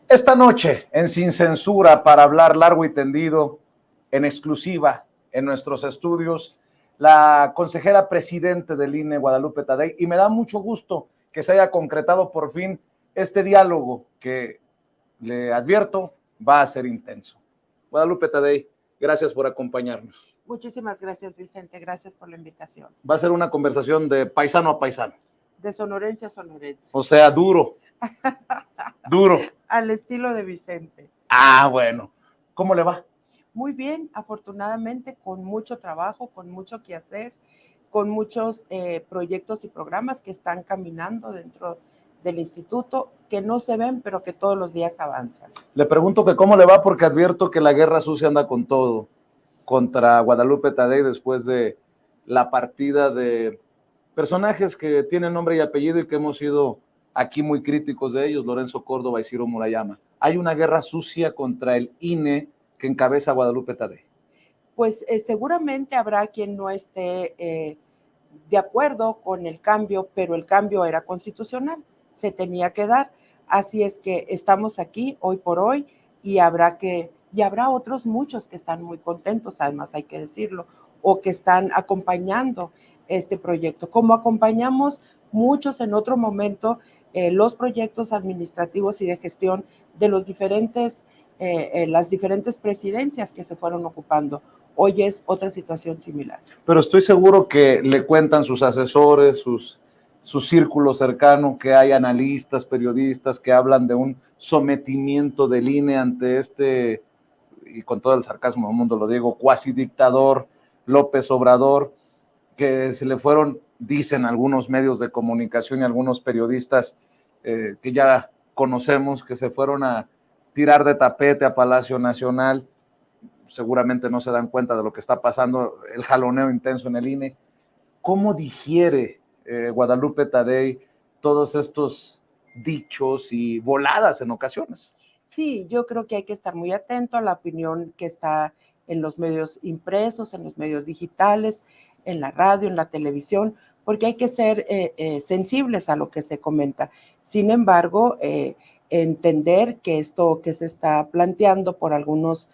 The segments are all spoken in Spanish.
Esta noche, en Sin Censura, para hablar largo y tendido, en exclusiva, en nuestros estudios, la consejera presidente del INE, Guadalupe Tadei, y me da mucho gusto que se haya concretado por fin este diálogo que, le advierto, va a ser intenso. Guadalupe Tadei, gracias por acompañarnos. Muchísimas gracias, Vicente, gracias por la invitación. Va a ser una conversación de paisano a paisano. De sonorense a sonorense. O sea, duro. Duro. Al estilo de Vicente. Ah, bueno. ¿Cómo le va? Muy bien, afortunadamente, con mucho trabajo, con mucho que hacer, con muchos proyectos y programas que están caminando dentro del instituto, que no se ven, pero que todos los días avanzan. Le pregunto que cómo le va porque advierto que la guerra sucia anda con todo contra Guadalupe Tadei después de la partida de personajes que tienen nombre y apellido y que hemos sido aquí muy críticos de ellos, Lorenzo Córdoba y Ciro Murayama. Hay una guerra sucia contra el INE que encabeza Guadalupe Tadei. Pues seguramente habrá quien no esté de acuerdo con el cambio, pero el cambio era constitucional, se tenía que dar. Así es que estamos aquí hoy por hoy y habrá otros muchos que están muy contentos, además hay que decirlo, o que están acompañando este proyecto, como acompañamos muchos en otro momento los proyectos administrativos y de gestión de los las diferentes presidencias que se fueron ocupando. Hoy es otra situación similar. Pero estoy seguro que le cuentan sus asesores, su círculo cercano, que hay analistas, periodistas que hablan de un sometimiento del INE ante este, y con todo el sarcasmo del mundo lo digo, cuasi dictador López Obrador, que se le fueron, dicen algunos medios de comunicación y algunos periodistas que ya conocemos, que se fueron a tirar de tapete a Palacio Nacional. Seguramente no se dan cuenta de lo que está pasando, el jaloneo intenso en el INE. ¿Cómo digiere Guadalupe Tadei todos estos dichos y voladas en ocasiones? Sí, yo creo que hay que estar muy atento a la opinión que está en los medios impresos, en los medios digitales, en la radio, en la televisión, porque hay que ser sensibles a lo que se comenta. Sin embargo, entender que esto que se está planteando por algunos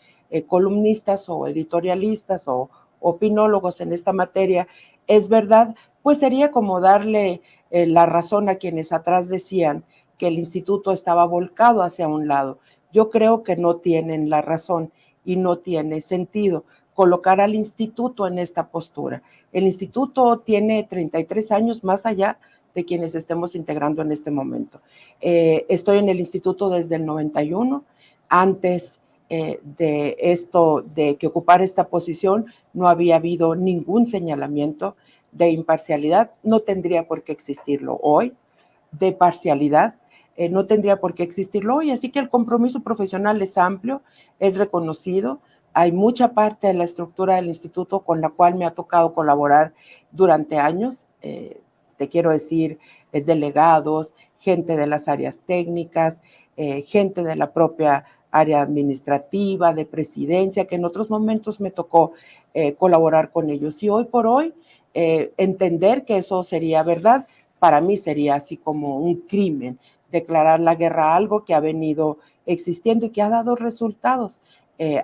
columnistas o editorialistas o opinólogos en esta materia es verdad, pues sería como darle la razón a quienes atrás decían que el instituto estaba volcado hacia un lado. Yo creo que no tienen la razón y no tiene sentido colocar al instituto en esta postura. El instituto tiene 33 años más allá de quienes estemos integrando en este momento. Estoy en el instituto desde el 91. Antes de esto, de que ocupara esta posición, no había habido ningún señalamiento de imparcialidad. No tendría por qué existirlo hoy, de parcialidad. No tendría por qué existirlo hoy, así que el compromiso profesional es amplio, es reconocido. Hay mucha parte de la estructura del instituto con la cual me ha tocado colaborar durante años. Te quiero decir, delegados, gente de las áreas técnicas, gente de la propia área administrativa, de presidencia, que en otros momentos me tocó colaborar con ellos. Y hoy por hoy, entender que eso sería verdad, para mí sería así como un crimen, declarar la guerra a algo que ha venido existiendo y que ha dado resultados.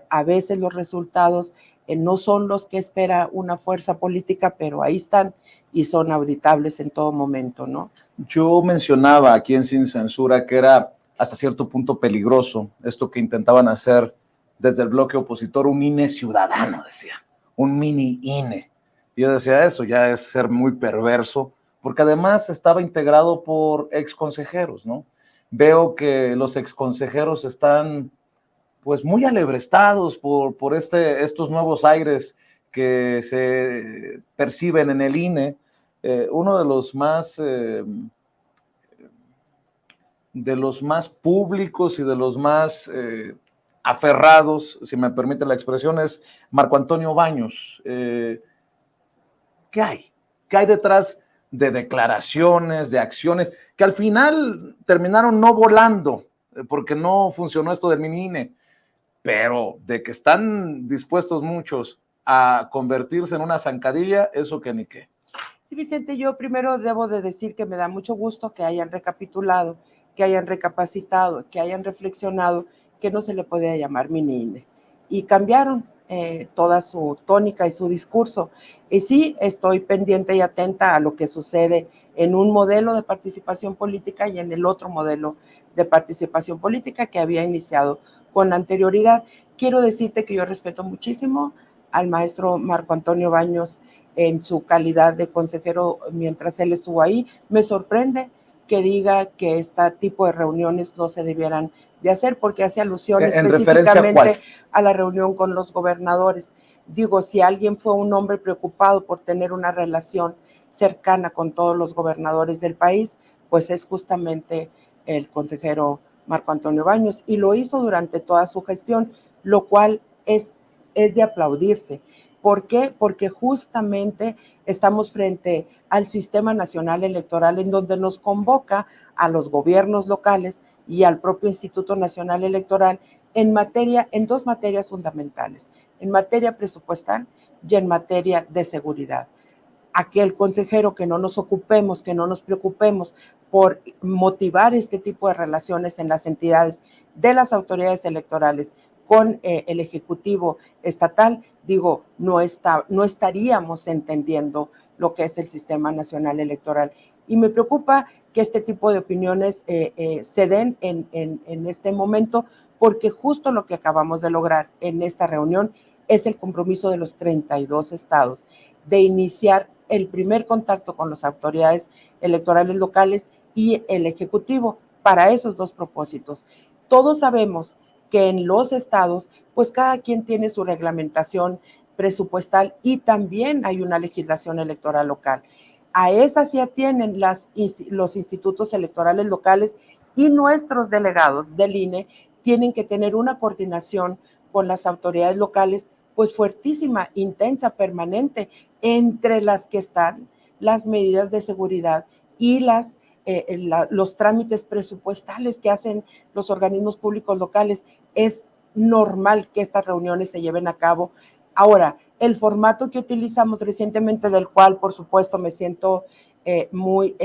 A veces los resultados no son los que espera una fuerza política, pero ahí están y son auditables en todo momento, ¿no? Yo mencionaba aquí en Sin Censura que era hasta cierto punto peligroso esto que intentaban hacer desde el bloque opositor, un INE ciudadano, decía, un mini INE. Yo decía, eso ya es ser muy perverso, porque además estaba integrado por exconsejeros, ¿no? Veo que los exconsejeros están pues muy alebrestados por estos nuevos aires que se perciben en el INE. Uno de los más públicos y de los más aferrados, si me permite la expresión, es Marco Antonio Baños. ¿Qué hay? ¿Qué hay detrás de declaraciones, de acciones, que al final terminaron no volando, porque no funcionó esto del mini INE, pero de que están dispuestos muchos a convertirse en una zancadilla, eso que ni qué. Sí, Vicente, yo primero debo de decir que me da mucho gusto que hayan recapitulado que hayan recapacitado, que hayan reflexionado que no se le podía llamar mini INE. Y cambiaron toda su tónica y su discurso. Y sí, estoy pendiente y atenta a lo que sucede en un modelo de participación política y en el otro modelo de participación política que había iniciado con anterioridad. Quiero decirte que yo respeto muchísimo al maestro Marco Antonio Baños en su calidad de consejero mientras él estuvo ahí. Me sorprende que diga que este tipo de reuniones no se debieran de hacer, porque hace alusión específicamente a la reunión con los gobernadores. Digo, si alguien fue un hombre preocupado por tener una relación cercana con todos los gobernadores del país, pues es justamente el consejero Marco Antonio Baños, y lo hizo durante toda su gestión, lo cual es de aplaudirse. ¿Por qué? Porque justamente estamos frente al Sistema Nacional Electoral, en donde nos convoca a los gobiernos locales y al propio Instituto Nacional Electoral en dos materias fundamentales, en materia presupuestal y en materia de seguridad. Aquel consejero que no nos ocupemos, que no nos preocupemos por motivar este tipo de relaciones en las entidades de las autoridades electorales con el Ejecutivo estatal, digo, no estaríamos entendiendo lo que es el Sistema Nacional Electoral. Y me preocupa que este tipo de opiniones se den en este momento, porque justo lo que acabamos de lograr en esta reunión es el compromiso de los 32 estados de iniciar el primer contacto con las autoridades electorales locales y el Ejecutivo para esos dos propósitos. Todos sabemos que en los estados, pues cada quien tiene su reglamentación presupuestal y también hay una legislación electoral local. A esa sí atienden los institutos electorales locales, y nuestros delegados del INE tienen que tener una coordinación con las autoridades locales, pues fuertísima, intensa, permanente, entre las que están las medidas de seguridad y los trámites presupuestales que hacen los organismos públicos locales. Es normal que estas reuniones se lleven a cabo. Ahora, el formato que utilizamos recientemente, del cual por supuesto me siento muy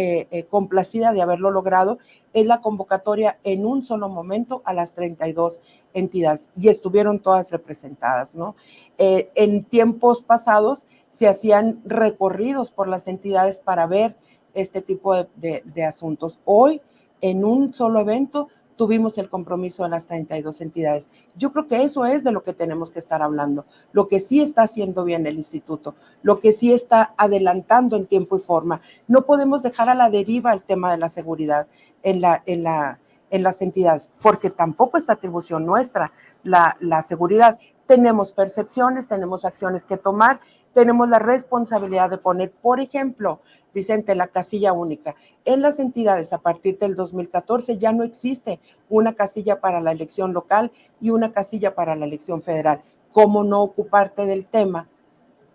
complacida de haberlo logrado, es la convocatoria en un solo momento a las 32 entidades, y estuvieron todas representadas, ¿no? En tiempos pasados se hacían recorridos por las entidades para ver este tipo de asuntos. Hoy, en un solo evento, tuvimos el compromiso de las 32 entidades. Yo creo que eso es de lo que tenemos que estar hablando, lo que sí está haciendo bien el instituto, lo que sí está adelantando en tiempo y forma. No podemos dejar a la deriva el tema de la seguridad en las entidades, porque tampoco es atribución nuestra la seguridad. Tenemos percepciones, tenemos acciones que tomar, tenemos la responsabilidad de poner, por ejemplo, Vicente, la casilla única. En las entidades, a partir del 2014, ya no existe una casilla para la elección local y una casilla para la elección federal. ¿Cómo no ocuparte del tema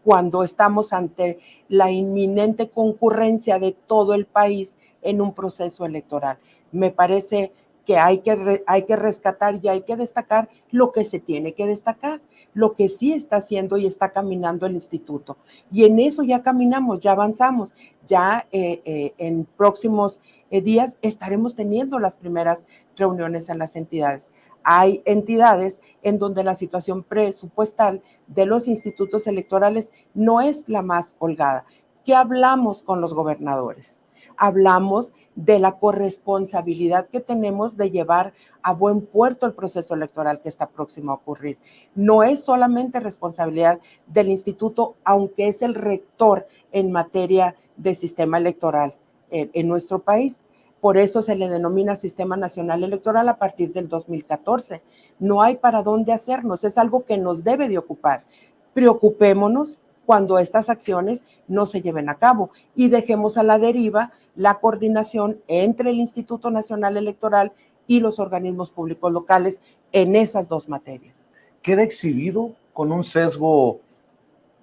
cuando estamos ante la inminente concurrencia de todo el país en un proceso electoral? Me parece que hay que rescatar y hay que destacar lo que se tiene que destacar, lo que sí está haciendo y está caminando el instituto. Y en eso ya caminamos, ya avanzamos, ya en próximos días estaremos teniendo las primeras reuniones en las entidades. Hay entidades en donde la situación presupuestal de los institutos electorales no es la más holgada. ¿Qué hablamos con los gobernadores? Hablamos de la corresponsabilidad que tenemos de llevar a buen puerto el proceso electoral que está próximo a ocurrir. No es solamente responsabilidad del instituto, aunque es el rector en materia de sistema electoral en nuestro país. Por eso se le denomina Sistema Nacional Electoral a partir del 2014. No hay para dónde hacernos, es algo que nos debe de ocupar. Preocupémonos cuando estas acciones no se lleven a cabo y dejemos a la deriva la coordinación entre el Instituto Nacional Electoral y los organismos públicos locales en esas dos materias. ¿Queda exhibido con un sesgo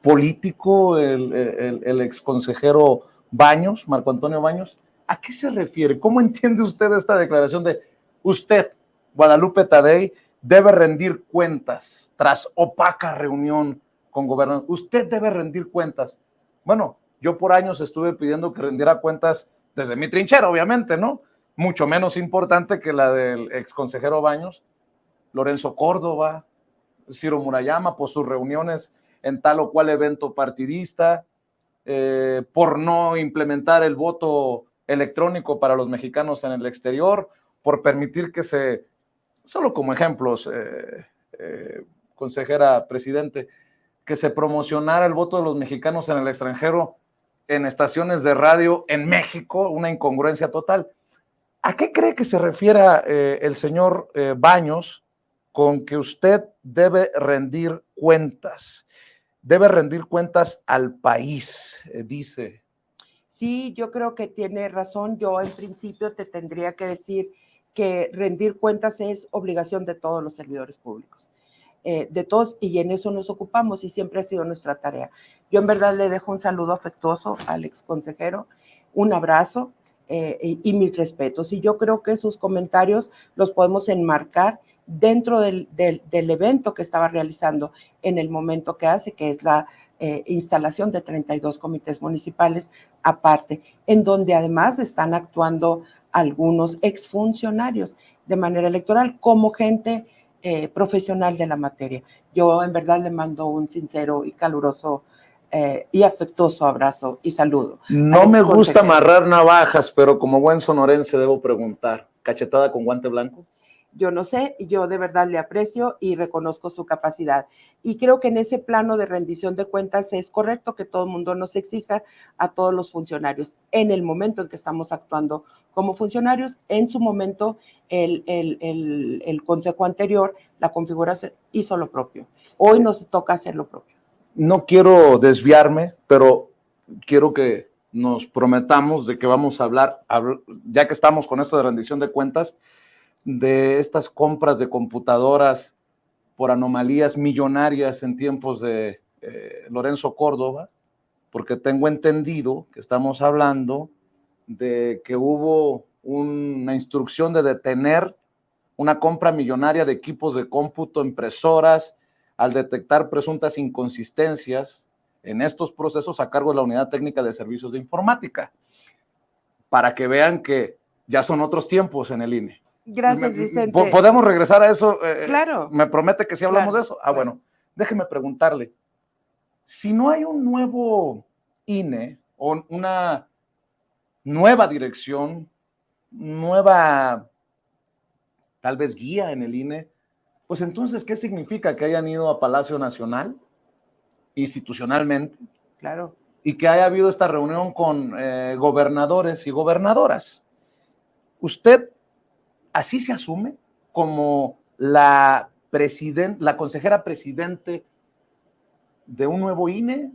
político el exconsejero Baños, Marco Antonio Baños? ¿A qué se refiere? ¿Cómo entiende usted esta declaración de usted, Guadalupe Tadei, debe rendir cuentas tras opaca reunión con gobernadores? Usted debe rendir cuentas. Bueno, yo por años estuve pidiendo que rendiera cuentas desde mi trinchera, obviamente, ¿no? mucho menos importante que la del exconsejero Baños, Lorenzo Córdoba, Ciro Murayama, por sus reuniones en tal o cual evento partidista, por no implementar el voto electrónico para los mexicanos en el exterior, por permitir que solo como ejemplos, consejera presidente, que se promocionara el voto de los mexicanos en el extranjero en estaciones de radio en México, una incongruencia total. ¿A qué cree que se refiera el señor Baños con que usted debe rendir cuentas? Debe rendir cuentas al país, dice. Sí, yo creo que tiene razón. Yo en principio te tendría que decir que rendir cuentas es obligación de todos los servidores públicos, de todos, y en eso nos ocupamos y siempre ha sido nuestra tarea. Yo en verdad le dejo un saludo afectuoso al exconsejero, un abrazo y mis respetos. Y yo creo que sus comentarios los podemos enmarcar dentro del evento que estaba realizando en el momento que hace, que es la instalación de 32 comités municipales aparte, en donde además están actuando algunos exfuncionarios de manera electoral como gente profesional de la materia. Yo en verdad le mando un sincero y caluroso y afectuoso abrazo y saludo. No me gusta amarrar navajas, pero como buen sonorense debo preguntar, ¿cachetada con guante blanco? Yo no sé, yo de verdad le aprecio y reconozco su capacidad. Y creo que en ese plano de rendición de cuentas es correcto que todo el mundo nos exija a todos los funcionarios. En el momento en que estamos actuando como funcionarios, en su momento el consejo anterior, la configuración, hizo lo propio. Hoy nos toca hacer lo propio. No quiero desviarme, pero quiero que nos prometamos de que vamos a hablar, ya que estamos con esto de rendición de cuentas, de estas compras de computadoras por anomalías millonarias en tiempos de Lorenzo Córdoba, porque tengo entendido que estamos hablando de que hubo una instrucción de detener una compra millonaria de equipos de cómputo, impresoras, al detectar presuntas inconsistencias en estos procesos a cargo de la Unidad Técnica de Servicios de Informática, para que vean que ya son otros tiempos en el INE. Gracias, Vicente. ¿Podemos regresar a eso? Claro. ¿Me promete que sí hablamos claro, de eso? Bueno, déjeme preguntarle, si no hay un nuevo INE o una nueva dirección, nueva tal vez guía en el INE, pues entonces, ¿qué significa que hayan ido a Palacio Nacional institucionalmente? Claro. Y que haya habido esta reunión con gobernadores y gobernadoras. ¿Usted así se asume como la consejera presidente de un nuevo INE?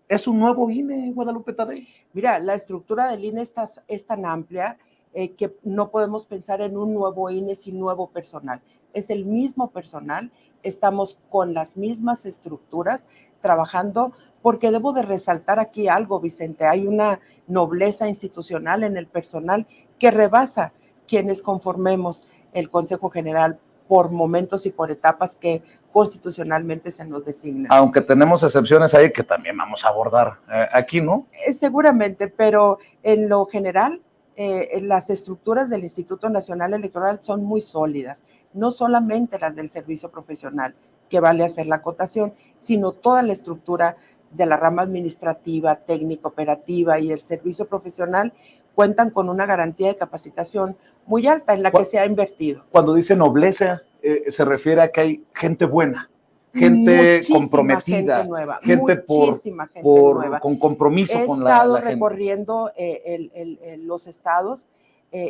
¿Es un nuevo INE, Guadalupe Tadei? Mira, la estructura del INE es tan amplia que no podemos pensar en un nuevo INE sin nuevo personal. Es el mismo personal, estamos con las mismas estructuras trabajando, porque debo de resaltar aquí algo, Vicente, hay una nobleza institucional en el personal que rebasa quienes conformemos el Consejo General por momentos y por etapas que constitucionalmente se nos designan. Aunque tenemos excepciones ahí que también vamos a abordar aquí, ¿no? Seguramente, pero en lo general, las estructuras del Instituto Nacional Electoral son muy sólidas, no solamente las del servicio profesional, que vale hacer la acotación, sino toda la estructura de la rama administrativa, técnica, operativa y el servicio profesional cuentan con una garantía de capacitación muy alta en la que se ha invertido. Cuando dice nobleza, se refiere a que hay gente buena, gente muchísima comprometida, gente nueva, muchísima gente nueva. Con compromiso con la gente. He estado recorriendo los estados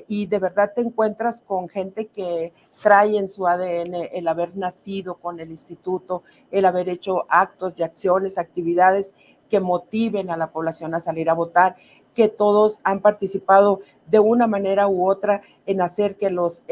y de verdad te encuentras con gente que trae en su ADN el haber nacido con el instituto, el haber hecho actos y acciones, actividades que motiven a la población a salir a votar, que todos han participado de una manera u otra en hacer que los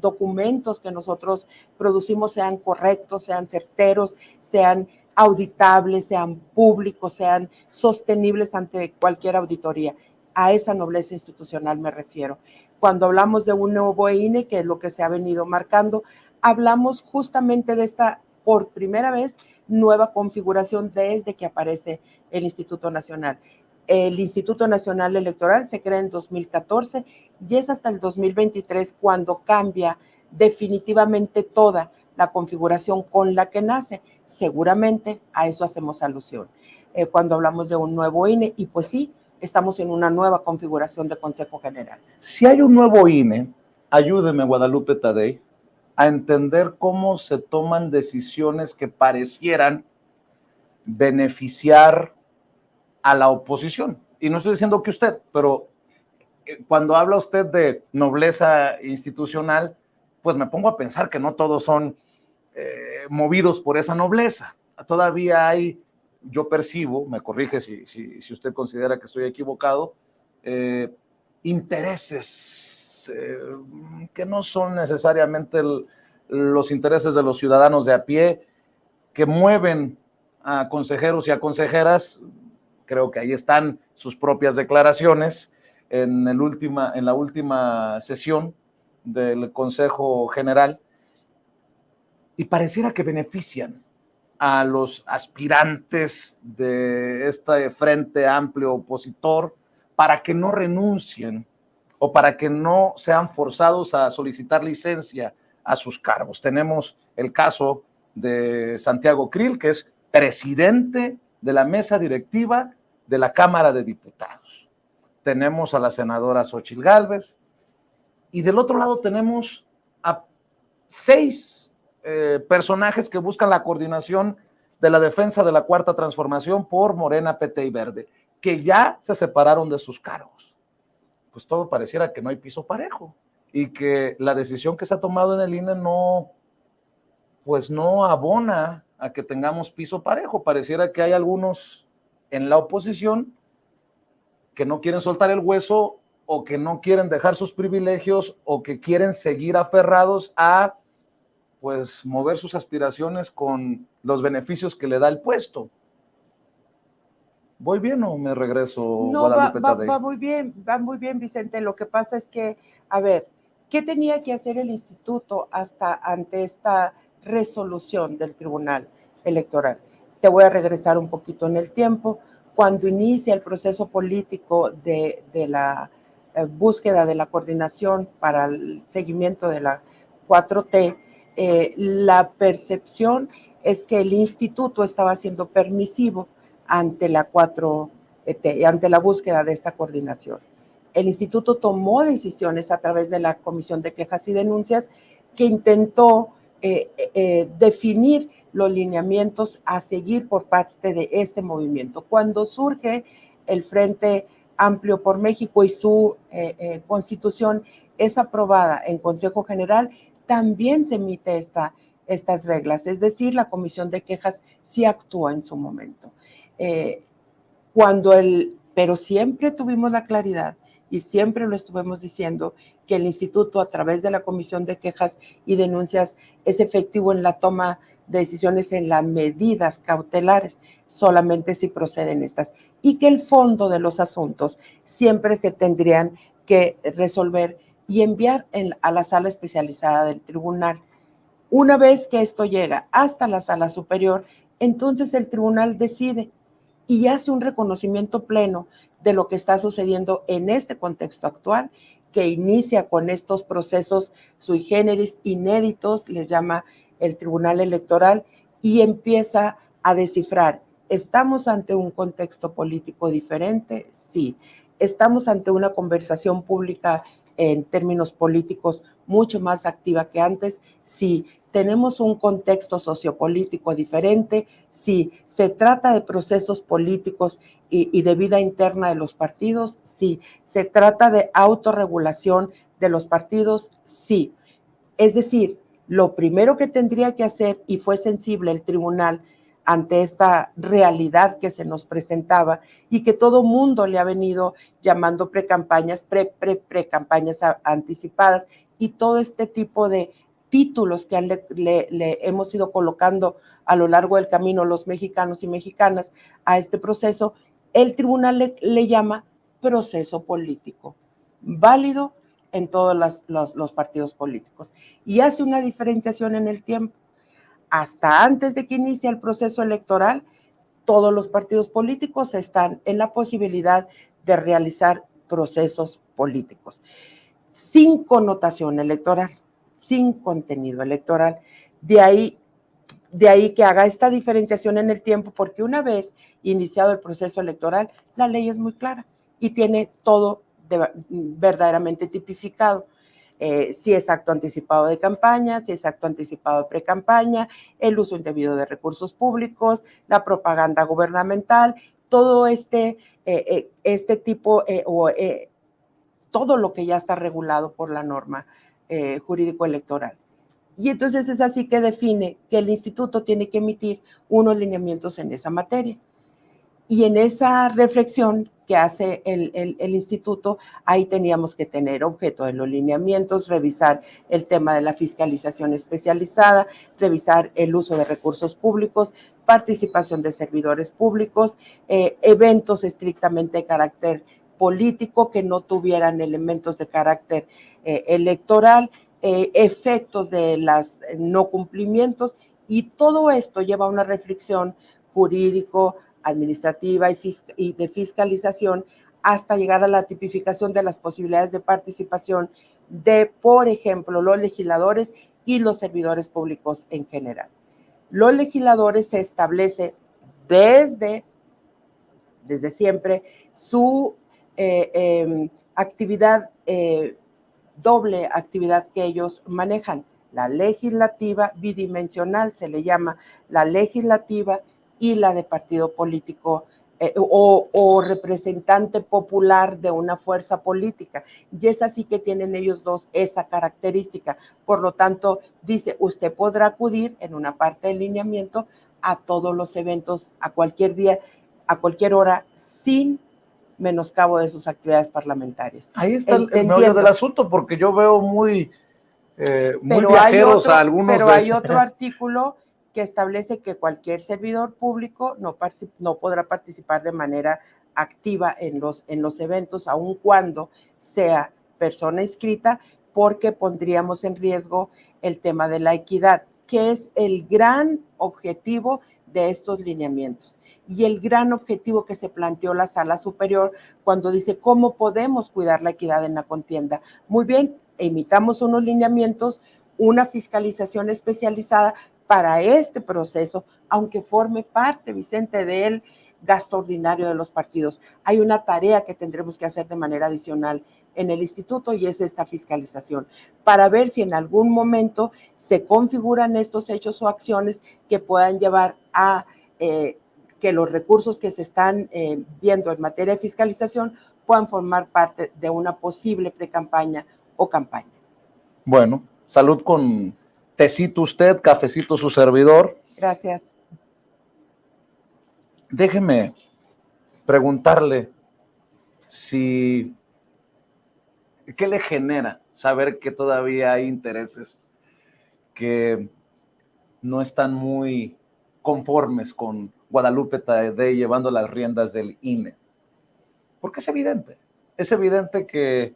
documentos que nosotros producimos sean correctos, sean certeros, sean auditables, sean públicos, sean sostenibles ante cualquier auditoría. A esa nobleza institucional me refiero. Cuando hablamos de un nuevo INE, que es lo que se ha venido marcando, hablamos justamente de esta, por primera vez, nueva configuración desde que aparece el Instituto Nacional. El Instituto Nacional Electoral se crea en 2014 y es hasta el 2023 cuando cambia definitivamente toda la configuración con la que nace. Seguramente a eso hacemos alusión cuando hablamos de un nuevo INE, y pues sí, estamos en una nueva configuración de Consejo General. Si hay un nuevo INE, ayúdeme, Guadalupe Tadei, a entender cómo se toman decisiones que parecieran beneficiar a la oposición. Y no estoy diciendo que usted, pero cuando habla usted de nobleza institucional, pues me pongo a pensar que no todos son movidos por esa nobleza. Todavía hay, yo percibo, me corrige si usted considera que estoy equivocado, intereses que no son necesariamente los intereses de los ciudadanos de a pie, que mueven a consejeros y a consejeras. Creo que ahí están sus propias declaraciones en la última sesión del Consejo General, y pareciera que benefician a los aspirantes de este frente amplio opositor para que no renuncien o para que no sean forzados a solicitar licencia a sus cargos. Tenemos el caso de Santiago Krill, que es presidente de la mesa directiva de la Cámara de Diputados. Tenemos a la senadora Xóchitl Gálvez, y del otro lado tenemos a 6 personajes que buscan la coordinación de la defensa de la Cuarta Transformación por Morena, PT y Verde, que ya se separaron de sus cargos. Pues todo pareciera que no hay piso parejo y que la decisión que se ha tomado en el INE no abona a que tengamos piso parejo. Pareciera que hay algunos en la oposición que no quieren soltar el hueso, o que no quieren dejar sus privilegios, o que quieren seguir aferrados a pues mover sus aspiraciones con los beneficios que le da el puesto. ¿Voy bien o me regreso, No, Guadalupe Tadei? va muy bien, Vicente. Lo que pasa es que, a ver, ¿qué tenía que hacer el instituto ante esta resolución del Tribunal Electoral? Te voy a regresar un poquito en el tiempo. Cuando inicia el proceso político de la búsqueda de la coordinación para el seguimiento de la 4T, la percepción es que el instituto estaba siendo permisivo ante la 4T, ante la búsqueda de esta coordinación. El instituto tomó decisiones a través de la Comisión de Quejas y Denuncias, que intentó definir los lineamientos a seguir por parte de este movimiento. Cuando surge el Frente Amplio por México y su constitución es aprobada en Consejo General, también se emite estas reglas, es decir, la Comisión de Quejas sí actúa en su momento. Pero siempre tuvimos la claridad y siempre lo estuvimos diciendo, que el instituto, a través de la Comisión de Quejas y Denuncias, es efectivo en la toma de decisiones en las medidas cautelares, solamente si proceden estas, y que el fondo de los asuntos siempre se tendrían que resolver y enviar a la sala especializada del tribunal. Una vez que esto llega hasta la sala superior, entonces el tribunal decide y hace un reconocimiento pleno de lo que está sucediendo en este contexto actual, que inicia con estos procesos sui generis inéditos, les llama el Tribunal Electoral, y empieza a descifrar: ¿estamos ante un contexto político diferente? Sí. ¿Estamos ante una conversación pública en términos políticos mucho más activa que antes? Sí. ¿Tenemos un contexto sociopolítico diferente? Sí. ¿Se trata de procesos políticos y de vida interna de los partidos? Sí. ¿Se trata de autorregulación de los partidos? Sí. Es decir, lo primero que tendría que hacer, y fue sensible el tribunal ante esta realidad que se nos presentaba y que todo mundo le ha venido llamando precampañas, precampañas anticipadas, y todo este tipo de títulos que le hemos ido colocando a lo largo del camino los mexicanos y mexicanas a este proceso, el tribunal le llama proceso político, válido en todos los partidos políticos, y hace una diferenciación en el tiempo. Hasta antes de que inicie el proceso electoral, todos los partidos políticos están en la posibilidad de realizar procesos políticos sin connotación electoral, sin contenido electoral. De ahí que haga esta diferenciación en el tiempo, porque una vez iniciado el proceso electoral, la ley es muy clara y tiene todo verdaderamente tipificado. Si es acto anticipado de campaña, si es acto anticipado de pre-campaña, el uso indebido de recursos públicos, la propaganda gubernamental, todo este tipo todo lo que ya está regulado por la norma jurídico-electoral. Y entonces es así que define que el instituto tiene que emitir unos lineamientos en esa materia. Y en esa reflexión que hace el instituto, ahí teníamos que tener objeto de los lineamientos, revisar el tema de la fiscalización especializada, revisar el uso de recursos públicos, participación de servidores públicos, eventos estrictamente de carácter político que no tuvieran elementos de carácter electoral, efectos de los no cumplimientos, y todo esto lleva a una reflexión jurídico, administrativa y de fiscalización hasta llegar a la tipificación de las posibilidades de participación de, por ejemplo, los legisladores y los servidores públicos en general. Los legisladores se establece desde siempre su actividad, doble actividad que ellos manejan, la legislativa bidimensional, se le llama la legislativa y la de partido político o representante popular de una fuerza política. Y es así que tienen ellos dos esa característica. Por lo tanto, dice, usted podrá acudir en una parte del lineamiento a todos los eventos, a cualquier día, a cualquier hora, sin menoscabo de sus actividades parlamentarias. Ahí está el meollo del asunto, porque yo veo muy viajeros a algunos. Pero hay otro artículo que establece que cualquier servidor público no podrá participar de manera activa en los eventos, aun cuando sea persona inscrita, porque pondríamos en riesgo el tema de la equidad, que es el gran objetivo de estos lineamientos y el gran objetivo que se planteó la Sala Superior cuando dice cómo podemos cuidar la equidad en la contienda. Muy bien, emitamos unos lineamientos, una fiscalización especializada para este proceso, aunque forme parte, Vicente, del gasto ordinario de los partidos. Hay una tarea que tendremos que hacer de manera adicional en el instituto y es esta fiscalización, para ver si en algún momento se configuran estos hechos o acciones que puedan llevar a que los recursos que se están viendo en materia de fiscalización puedan formar parte de una posible precampaña o campaña. Bueno, salud con tecito usted, cafecito su servidor. Gracias. Déjeme preguntarle ¿qué le genera saber que todavía hay intereses que no están muy conformes con Guadalupe Tadei llevando las riendas del INE? Porque es evidente que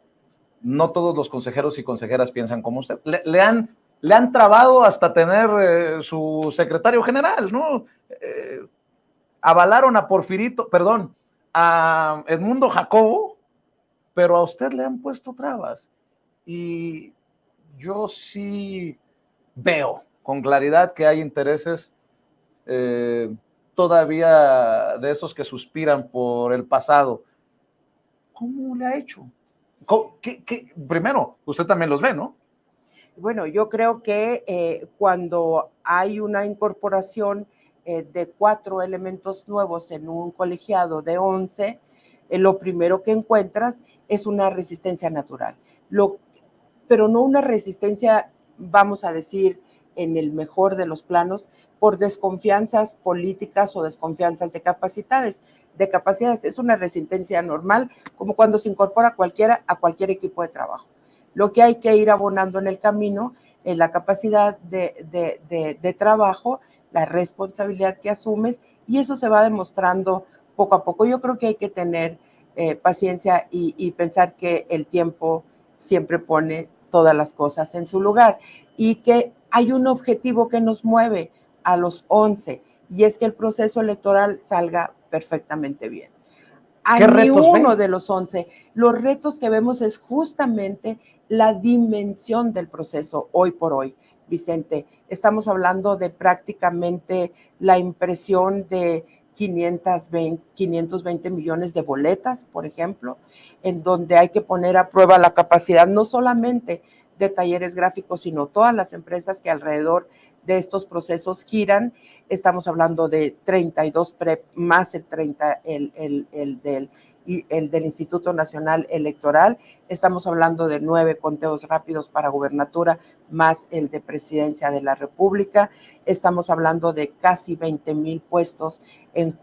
no todos los consejeros y consejeras piensan como usted. Le han trabado hasta tener su secretario general, ¿no? Avalaron a Edmundo Jacobo, pero a usted le han puesto trabas. Y yo sí veo con claridad que hay intereses todavía de esos que suspiran por el pasado. ¿Cómo le ha hecho? Primero, usted también los ve, ¿no? Bueno, yo creo que cuando hay una incorporación de 4 elementos nuevos en un colegiado de 11, lo primero que encuentras es una resistencia natural, pero no una resistencia, vamos a decir, en el mejor de los planos, por desconfianzas políticas o desconfianzas de capacidades. Es una resistencia normal, como cuando se incorpora cualquiera a cualquier equipo de trabajo. Lo que hay que ir abonando en el camino es la capacidad de trabajo, la responsabilidad que asumes, y eso se va demostrando poco a poco. Yo creo que hay que tener paciencia y pensar que el tiempo siempre pone todas las cosas en su lugar y que hay un objetivo que nos mueve a los 11, y es que el proceso electoral salga perfectamente bien. A ¿Qué ni retos uno ven? de los 11, los retos que vemos es justamente la dimensión del proceso hoy por hoy, Vicente. Estamos hablando de prácticamente la impresión de 520 millones de boletas, por ejemplo, en donde hay que poner a prueba la capacidad no solamente de Talleres Gráficos, sino todas las empresas que alrededor de estos procesos giran. Estamos hablando de 32 PREP más el del Instituto Nacional Electoral. Estamos hablando de 9 conteos rápidos para gubernatura más el de Presidencia de la República. Estamos hablando de casi 20,000 puestos en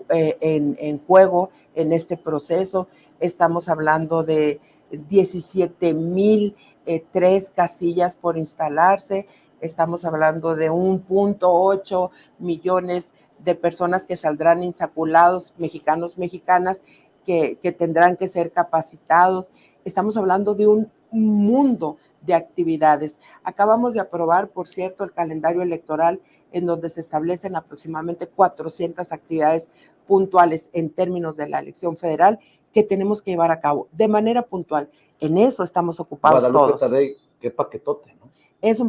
juego en este proceso. Estamos hablando de 17,003 casillas por instalarse. Estamos hablando de 1.8 millones de personas que saldrán insaculados, mexicanos, mexicanas, que tendrán que ser capacitados. Estamos hablando de un mundo de actividades. Acabamos de aprobar, por cierto, el calendario electoral en donde se establecen aproximadamente 400 actividades puntuales en términos de la elección federal que tenemos que llevar a cabo de manera puntual. En eso estamos ocupados Guadalupe todos. Tadei, qué paquetote, ¿no? Es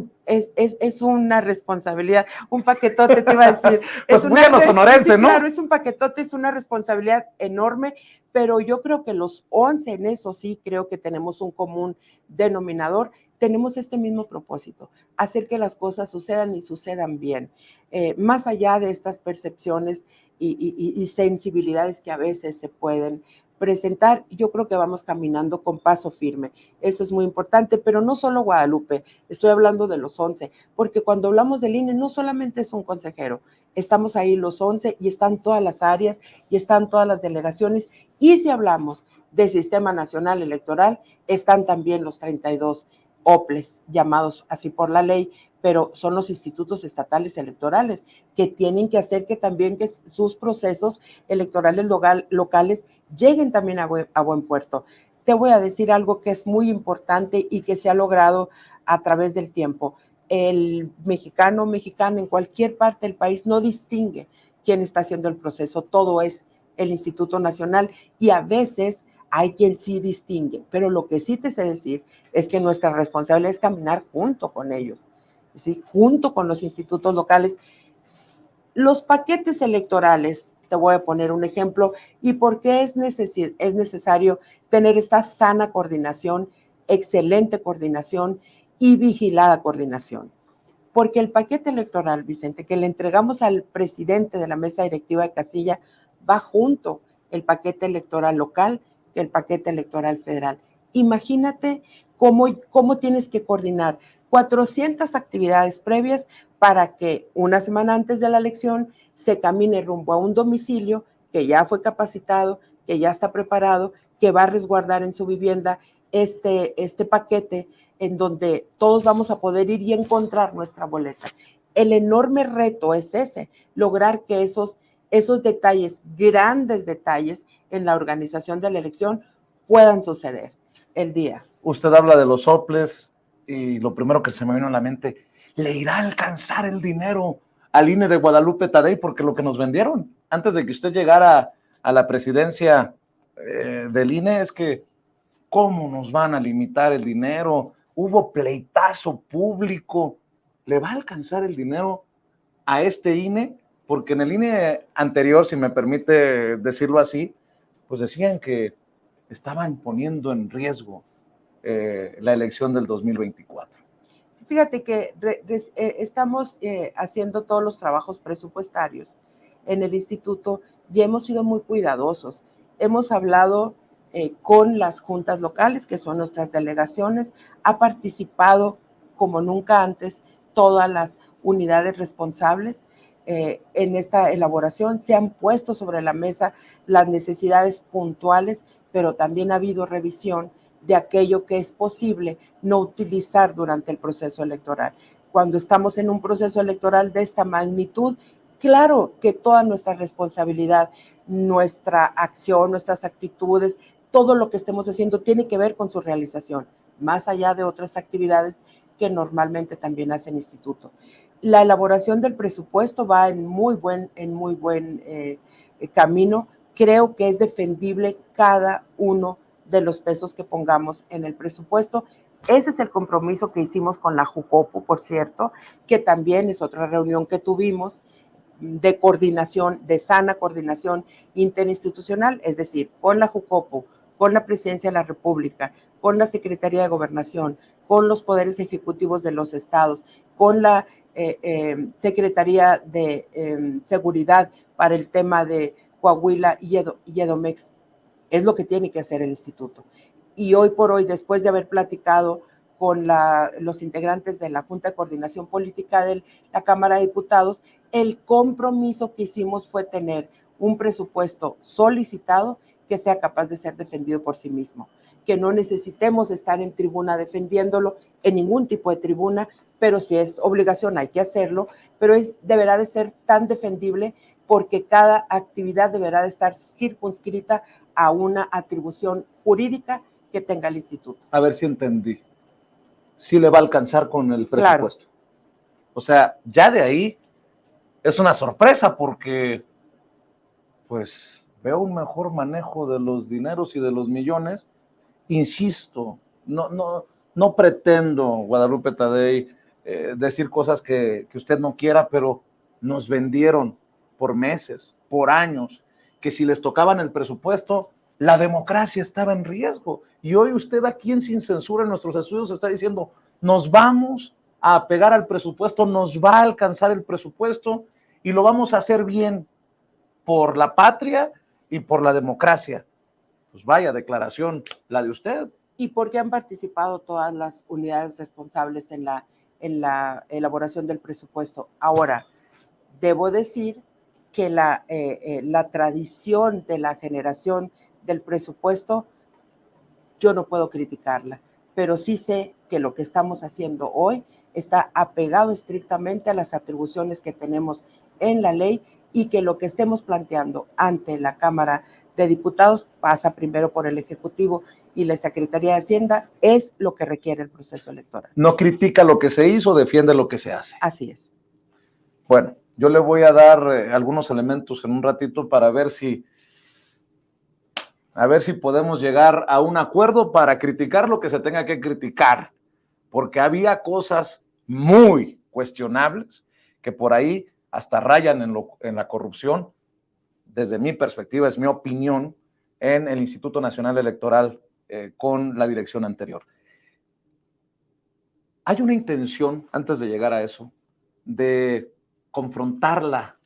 una responsabilidad, un paquetote te iba a decir. Pues muy a lo sonorense, ¿no? Claro, es un paquetote, es una responsabilidad enorme, pero yo creo que los 11 en eso sí creo que tenemos un común denominador. Tenemos este mismo propósito, hacer que las cosas sucedan y sucedan bien, más allá de estas percepciones y sensibilidades que a veces se pueden presentar. Yo creo que vamos caminando con paso firme. Eso es muy importante, pero no solo Guadalupe, estoy hablando de los 11, porque cuando hablamos del INE no solamente es un consejero, estamos ahí los 11 y están todas las áreas y están todas las delegaciones, y si hablamos del Sistema Nacional Electoral, están también los 32 OPLES, llamados así por la ley, pero son los institutos estatales electorales que tienen que hacer que también que sus procesos electorales locales lleguen también a buen puerto. Te voy a decir algo que es muy importante y que se ha logrado a través del tiempo. El mexicano o mexicana en cualquier parte del país no distingue quién está haciendo el proceso, todo es el Instituto Nacional, y a veces hay quien sí distingue, pero lo que sí te sé decir es que nuestra responsabilidad es caminar junto con ellos, ¿sí? Junto con los institutos locales. Los paquetes electorales, te voy a poner un ejemplo, y por qué es necesario tener esta sana coordinación, excelente coordinación y vigilada coordinación. Porque el paquete electoral, Vicente, que le entregamos al presidente de la mesa directiva de casilla, va junto el paquete electoral local que el paquete electoral federal. Imagínate cómo tienes que coordinar 400 actividades previas para que una semana antes de la elección se camine rumbo a un domicilio que ya fue capacitado, que ya está preparado, que va a resguardar en su vivienda este paquete en donde todos vamos a poder ir y encontrar nuestra boleta. El enorme reto es ese, lograr que esos detalles, grandes detalles en la organización de la elección puedan suceder el día. Usted habla de los soples y lo primero que se me vino a la mente, ¿le irá a alcanzar el dinero al INE de Guadalupe Tadei? Porque lo que nos vendieron antes de que usted llegara a la presidencia del INE es que ¿cómo nos van a limitar el dinero? Hubo pleitazo público. ¿Le va a alcanzar el dinero a este INE? Porque en el INE anterior, si me permite decirlo así, pues decían que estaban poniendo en riesgo la elección del 2024. Fíjate que estamos haciendo todos los trabajos presupuestarios en el instituto y hemos sido muy cuidadosos. Hemos hablado con las juntas locales, que son nuestras delegaciones, ha participado como nunca antes todas las unidades responsables en esta elaboración. Se han puesto sobre la mesa las necesidades puntuales, pero también ha habido revisión de aquello que es posible no utilizar durante el proceso electoral. Cuando estamos en un proceso electoral de esta magnitud, claro que toda nuestra responsabilidad, nuestra acción, nuestras actitudes, todo lo que estemos haciendo tiene que ver con su realización, más allá de otras actividades que normalmente también hace el instituto. La elaboración del presupuesto va en muy buen camino. Creo que es defendible cada uno de los pesos que pongamos en el presupuesto. Ese es el compromiso que hicimos con la Jucopo, por cierto, que también es otra reunión que tuvimos de coordinación, de sana coordinación interinstitucional, es decir, con la Jucopo, con la Presidencia de la República, con la Secretaría de Gobernación, con los poderes ejecutivos de los estados, con la Secretaría de Seguridad para el tema de Coahuila y Edomex. Es lo que tiene que hacer el instituto. Y hoy por hoy, después de haber platicado con los integrantes de la Junta de Coordinación Política de la Cámara de Diputados, el compromiso que hicimos fue tener un presupuesto solicitado que sea capaz de ser defendido por sí mismo, que no necesitemos estar en tribuna defendiéndolo, en ningún tipo de tribuna, pero si es obligación hay que hacerlo, pero deberá de ser tan defendible porque cada actividad deberá de estar circunscrita a una atribución jurídica que tenga el instituto. A ver si entendí. Sí le va a alcanzar con el presupuesto. Claro. O sea, ya de ahí es una sorpresa porque pues veo un mejor manejo de los dineros y de los millones. Insisto, no pretendo, Guadalupe Tadei, decir cosas que usted no quiera, pero nos vendieron por meses, por años, que si les tocaban el presupuesto, la democracia estaba en riesgo. Y hoy usted aquí en Sin Censura en nuestros estudios está diciendo, nos vamos a apegar al presupuesto, nos va a alcanzar el presupuesto y lo vamos a hacer bien por la patria y por la democracia. Pues vaya declaración la de usted. Y porque han participado todas las unidades responsables en la elaboración del presupuesto. Ahora, debo decir que la tradición de la generación del presupuesto, yo no puedo criticarla, pero sí sé que lo que estamos haciendo hoy está apegado estrictamente a las atribuciones que tenemos en la ley y que lo que estemos planteando ante la Cámara de Diputados pasa primero por el Ejecutivo y la Secretaría de Hacienda, es lo que requiere el proceso electoral. No critica lo que se hizo, defiende lo que se hace. Así es. Bueno, yo le voy a dar algunos elementos en un ratito para ver si podemos llegar a un acuerdo para criticar lo que se tenga que criticar, porque había cosas muy cuestionables que por ahí hasta rayan en la corrupción, desde mi perspectiva, es mi opinión, en el Instituto Nacional Electoral con la dirección anterior. Hay una intención, antes de llegar a eso, de confrontarla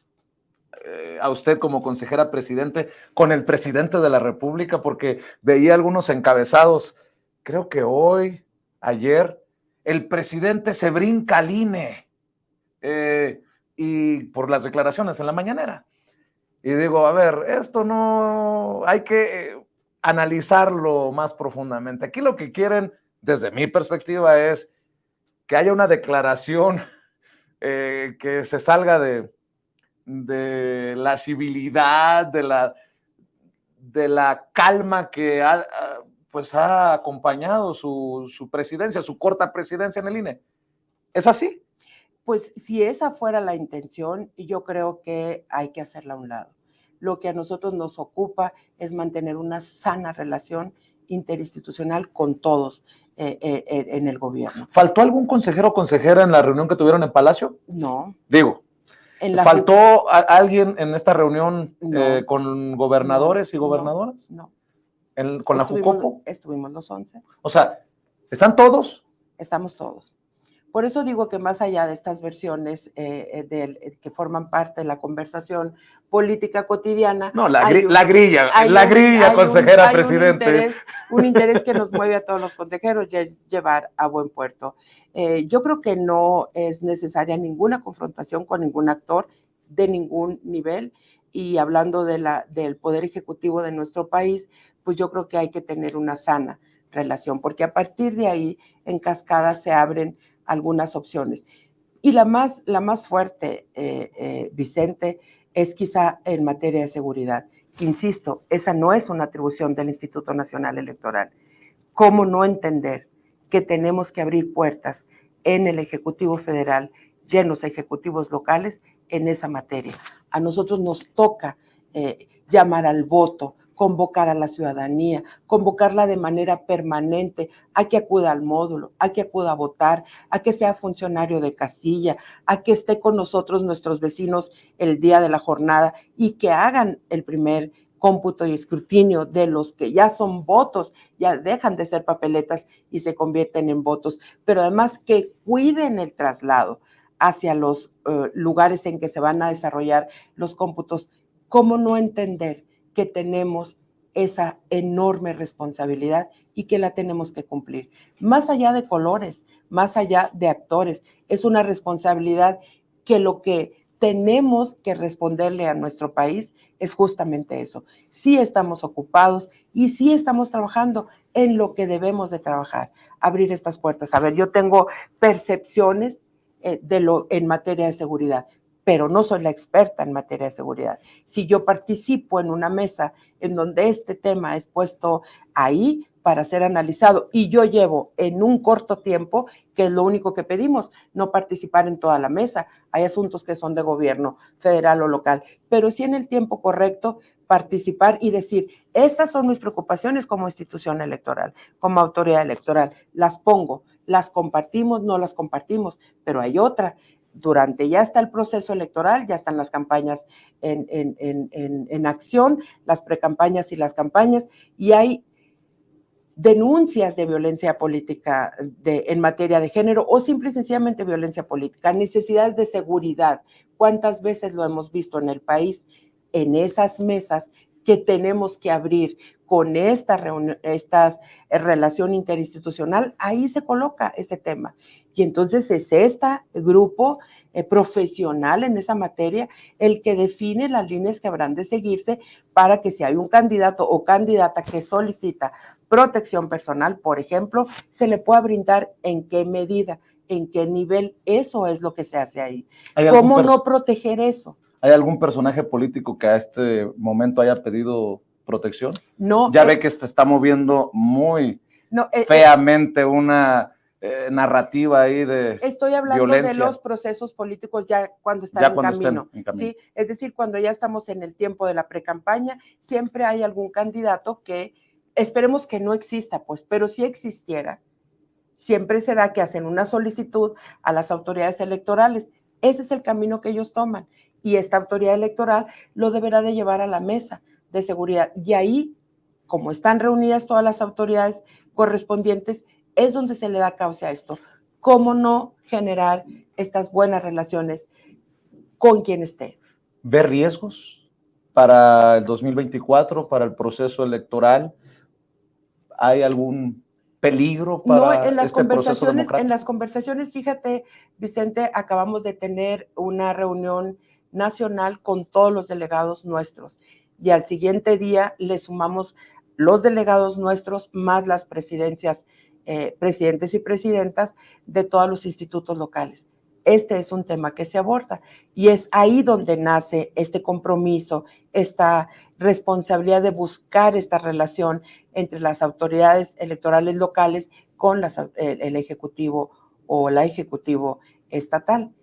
a usted como consejera presidente con el presidente de la República, porque veía algunos encabezados, creo que hoy, ayer, el presidente se brinca al INE y por las declaraciones en la mañanera. Y digo, a ver, esto no, hay que analizarlo más profundamente. Aquí lo que quieren, desde mi perspectiva, es que haya una declaración que se salga de la civilidad, de la calma que ha acompañado su presidencia, su corta presidencia en el INE. ¿Es así? Pues si esa fuera la intención, yo creo que hay que hacerla a un lado. Lo que a nosotros nos ocupa es mantener una sana relación interinstitucional con todos en el gobierno. ¿Faltó algún consejero o consejera en la reunión que tuvieron en Palacio? No. Digo, ¿faltó alguien en esta reunión con gobernadores y gobernadoras? No. ¿Con la Jucopo? Estuvimos los 11. O sea, ¿están todos? Estamos todos. Por eso digo que más allá de estas versiones que forman parte de la conversación política cotidiana. No, la grilla, consejera presidente. Un interés que nos mueve a todos los consejeros y es llevar a buen puerto. Yo creo que no es necesaria ninguna confrontación con ningún actor de ningún nivel. Y hablando del poder ejecutivo de nuestro país, pues yo creo que hay que tener una sana relación, porque a partir de ahí, en cascada, se abren algunas opciones. Y la más fuerte, Vicente, es quizá en materia de seguridad. Insisto, esa no es una atribución del Instituto Nacional Electoral. ¿Cómo no entender que tenemos que abrir puertas en el Ejecutivo Federal llenos ejecutivos locales en esa materia. A nosotros nos toca llamar al voto, convocar a la ciudadanía, convocarla de manera permanente a que acuda al módulo, a que acuda a votar, a que sea funcionario de casilla, a que esté con nosotros nuestros vecinos el día de la jornada y que hagan el primer cómputo y escrutinio de los que ya son votos, ya dejan de ser papeletas y se convierten en votos, pero además que cuiden el traslado hacia los lugares en que se van a desarrollar los cómputos. ¿Cómo no entender que tenemos esa enorme responsabilidad y que la tenemos que cumplir? Más allá de colores, más allá de actores, es una responsabilidad que lo que tenemos que responderle a nuestro país es justamente eso. Sí estamos ocupados y sí estamos trabajando en lo que debemos de trabajar, abrir estas puertas. A ver, yo tengo percepciones en materia de seguridad, pero no soy la experta en materia de seguridad. Si yo participo en una mesa en donde este tema es puesto ahí para ser analizado y yo llevo en un corto tiempo, que es lo único que pedimos, no participar en toda la mesa. Hay asuntos que son de gobierno federal o local, pero sí en el tiempo correcto participar y decir, estas son mis preocupaciones como institución electoral, como autoridad electoral, las pongo, las compartimos, no las compartimos, pero hay otra. Durante ya está el proceso electoral, ya están las campañas en acción, las precampañas y las campañas, y hay denuncias de violencia política en materia de género o simple y sencillamente violencia política, necesidades de seguridad. ¿Cuántas veces lo hemos visto en el país en esas mesas que tenemos que abrir con esta relación interinstitucional? Ahí se coloca ese tema. Y entonces es este grupo profesional en esa materia el que define las líneas que habrán de seguirse para que si hay un candidato o candidata que solicita protección personal, por ejemplo, se le pueda brindar en qué medida, en qué nivel. Eso es lo que se hace ahí. ¿Cómo no proteger eso? ¿Hay algún personaje político que a este momento haya pedido protección? No. Ya ve que se está moviendo muy feamente una narrativa ahí de estoy hablando violencia. De los procesos políticos ya cuando están en camino. ¿Sí? Es decir, cuando ya estamos en el tiempo de la precampaña, siempre hay algún candidato que esperemos que no exista, pues, pero si existiera, siempre se da que hacen una solicitud a las autoridades electorales. Ese es el camino que ellos toman y esta autoridad electoral lo deberá de llevar a la mesa de seguridad. Y ahí, como están reunidas todas las autoridades correspondientes, es donde se le da causa a esto. ¿Cómo no generar estas buenas relaciones con quien esté? ¿Ve riesgos para el 2024, para el proceso electoral? ¿Hay algún peligro para proceso democrático? En las conversaciones, fíjate, Vicente, acabamos de tener una reunión nacional con todos los delegados nuestros y al siguiente día le sumamos los delegados nuestros más las presidencias, presidentes y presidentas de todos los institutos locales. Este es un tema que se aborda y es ahí donde nace este compromiso, esta responsabilidad de buscar esta relación entre las autoridades electorales locales con el Ejecutivo o la Ejecutivo estatal,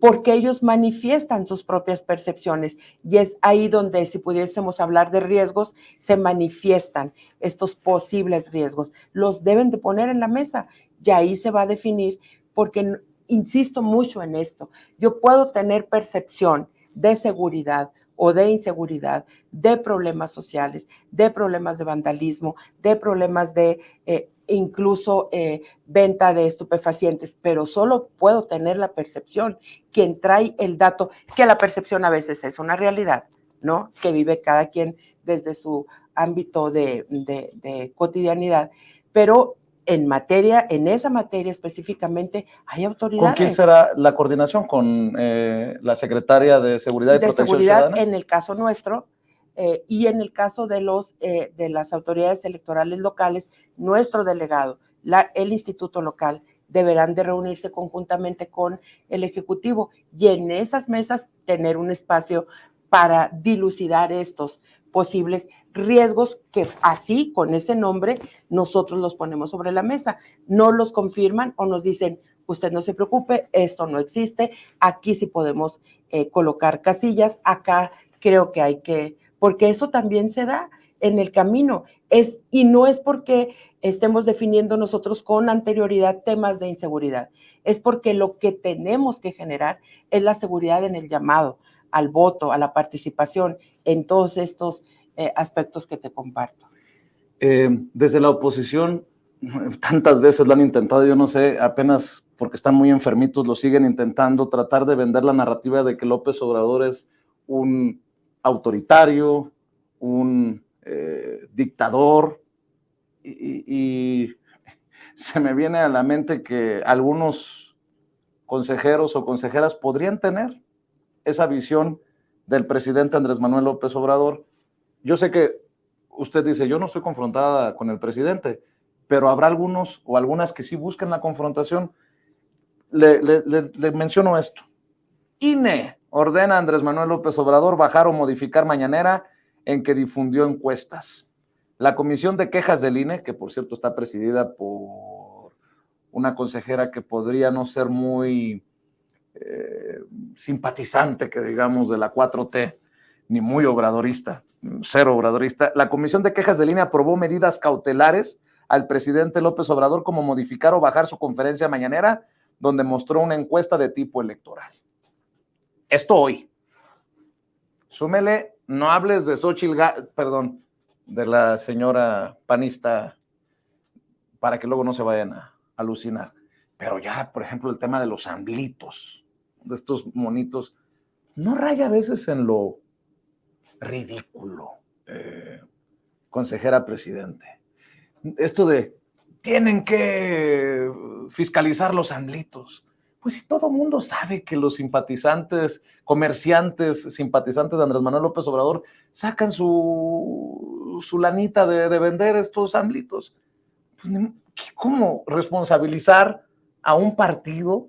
porque ellos manifiestan sus propias percepciones y es ahí donde, si pudiésemos hablar de riesgos, se manifiestan estos posibles riesgos. Los deben de poner en la mesa y ahí se va a definir porque insisto mucho en esto. Yo puedo tener percepción de seguridad o de inseguridad, de problemas sociales, de problemas de vandalismo, de problemas de incluso venta de estupefacientes, pero solo puedo tener la percepción. Quien trae el dato, que la percepción a veces es una realidad, ¿no? Que vive cada quien desde su ámbito de cotidianidad, pero en esa materia específicamente hay autoridades. ¿Con quién será la coordinación? ¿Con la secretaria de Seguridad y Protección Ciudadana? En el caso nuestro y en el caso de las autoridades electorales locales, nuestro delegado, el instituto local, deberán de reunirse conjuntamente con el Ejecutivo y en esas mesas tener un espacio para dilucidar estos posibles riesgos que así, con ese nombre, nosotros los ponemos sobre la mesa. No los confirman o nos dicen, usted no se preocupe, esto no existe, aquí sí podemos colocar casillas, acá creo que hay que, porque eso también se da en el camino, y no es porque estemos definiendo nosotros con anterioridad temas de inseguridad, es porque lo que tenemos que generar es la seguridad en el llamado al voto, a la participación, en todos estos aspectos que te comparto. Desde la oposición, tantas veces lo han intentado, yo no sé, apenas porque están muy enfermitos, lo siguen intentando, tratar de vender la narrativa de que López Obrador es un autoritario, un dictador, y se me viene a la mente que algunos consejeros o consejeras podrían tener esa visión del presidente Andrés Manuel López Obrador. Yo sé que usted dice, yo no estoy confrontada con el presidente, pero habrá algunos o algunas que sí buscan la confrontación. Le menciono esto. INE ordena a Andrés Manuel López Obrador bajar o modificar mañanera en que difundió encuestas. La Comisión de Quejas del INE, que por cierto está presidida por una consejera que podría no ser muy simpatizante, que digamos, de la 4T, ni muy obradorista, cero obradorista. La Comisión de Quejas del INE aprobó medidas cautelares al presidente López Obrador, como modificar o bajar su conferencia mañanera, donde mostró una encuesta de tipo electoral. Esto hoy. Súmele, no hables de Xochitl, perdón, de la señora panista, para que luego no se vayan a alucinar. Pero ya, por ejemplo, el tema de los amblitos, de estos monitos, no raya a veces en lo ridículo, consejera presidente. Esto de, tienen que fiscalizar los amblitos. Pues si todo mundo sabe que los simpatizantes, comerciantes, simpatizantes de Andrés Manuel López Obrador, sacan su lanita de vender estos amblitos. Pues, ¿cómo responsabilizar a un partido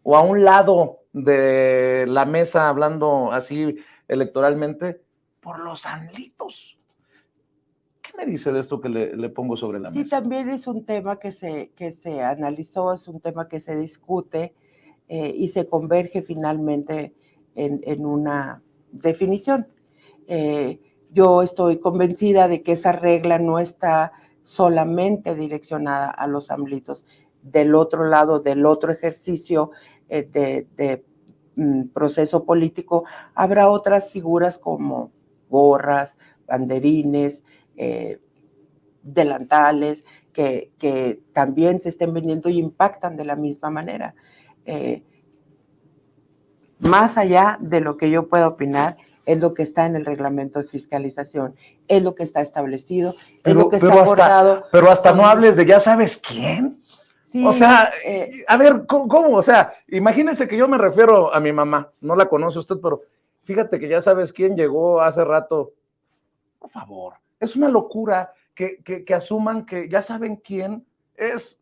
o a un lado de la mesa, hablando así electoralmente, por los amblitos? ¿Qué me dice de esto que le pongo sobre la mesa? Sí, también es un tema que se analizó, es un tema que se discute y se converge finalmente en una definición. Yo estoy convencida de que esa regla no está solamente direccionada a los amblitos. Del otro lado, del otro ejercicio de proceso político, habrá otras figuras como gorras, banderines, delantales, que también se estén vendiendo y impactan de la misma manera. Más allá de lo que yo pueda opinar, es lo que está en el reglamento de fiscalización, es lo que está establecido, es lo que está acordado. Pero hasta no hables de ya sabes quién. Sí, o sea, a ver, ¿cómo? O sea, imagínense que yo me refiero a mi mamá, no la conoce usted, pero fíjate que ya sabes quién llegó hace rato. Por favor, es una locura que asuman que ya saben quién es.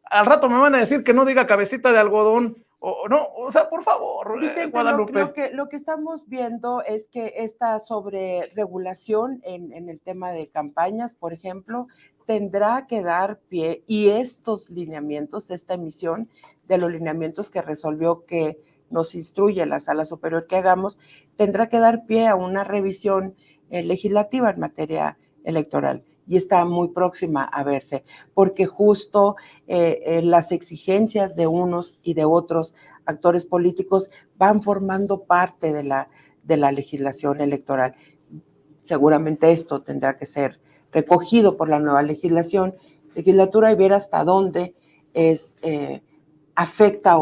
Al rato me van a decir que no diga cabecita de algodón, o no, o sea, por favor, Vicente, Guadalupe. Lo que estamos viendo es que esta sobreregulación en el tema de campañas, por ejemplo, tendrá que dar pie, y estos lineamientos, esta emisión de los lineamientos que resolvió que nos instruye la Sala Superior que hagamos, tendrá que dar pie a una revisión legislativa en materia electoral, y está muy próxima a verse, porque justo las exigencias de unos y de otros actores políticos van formando parte de la legislación electoral. Seguramente esto tendrá que ser recogido por la nueva legislatura y ver hasta dónde afecta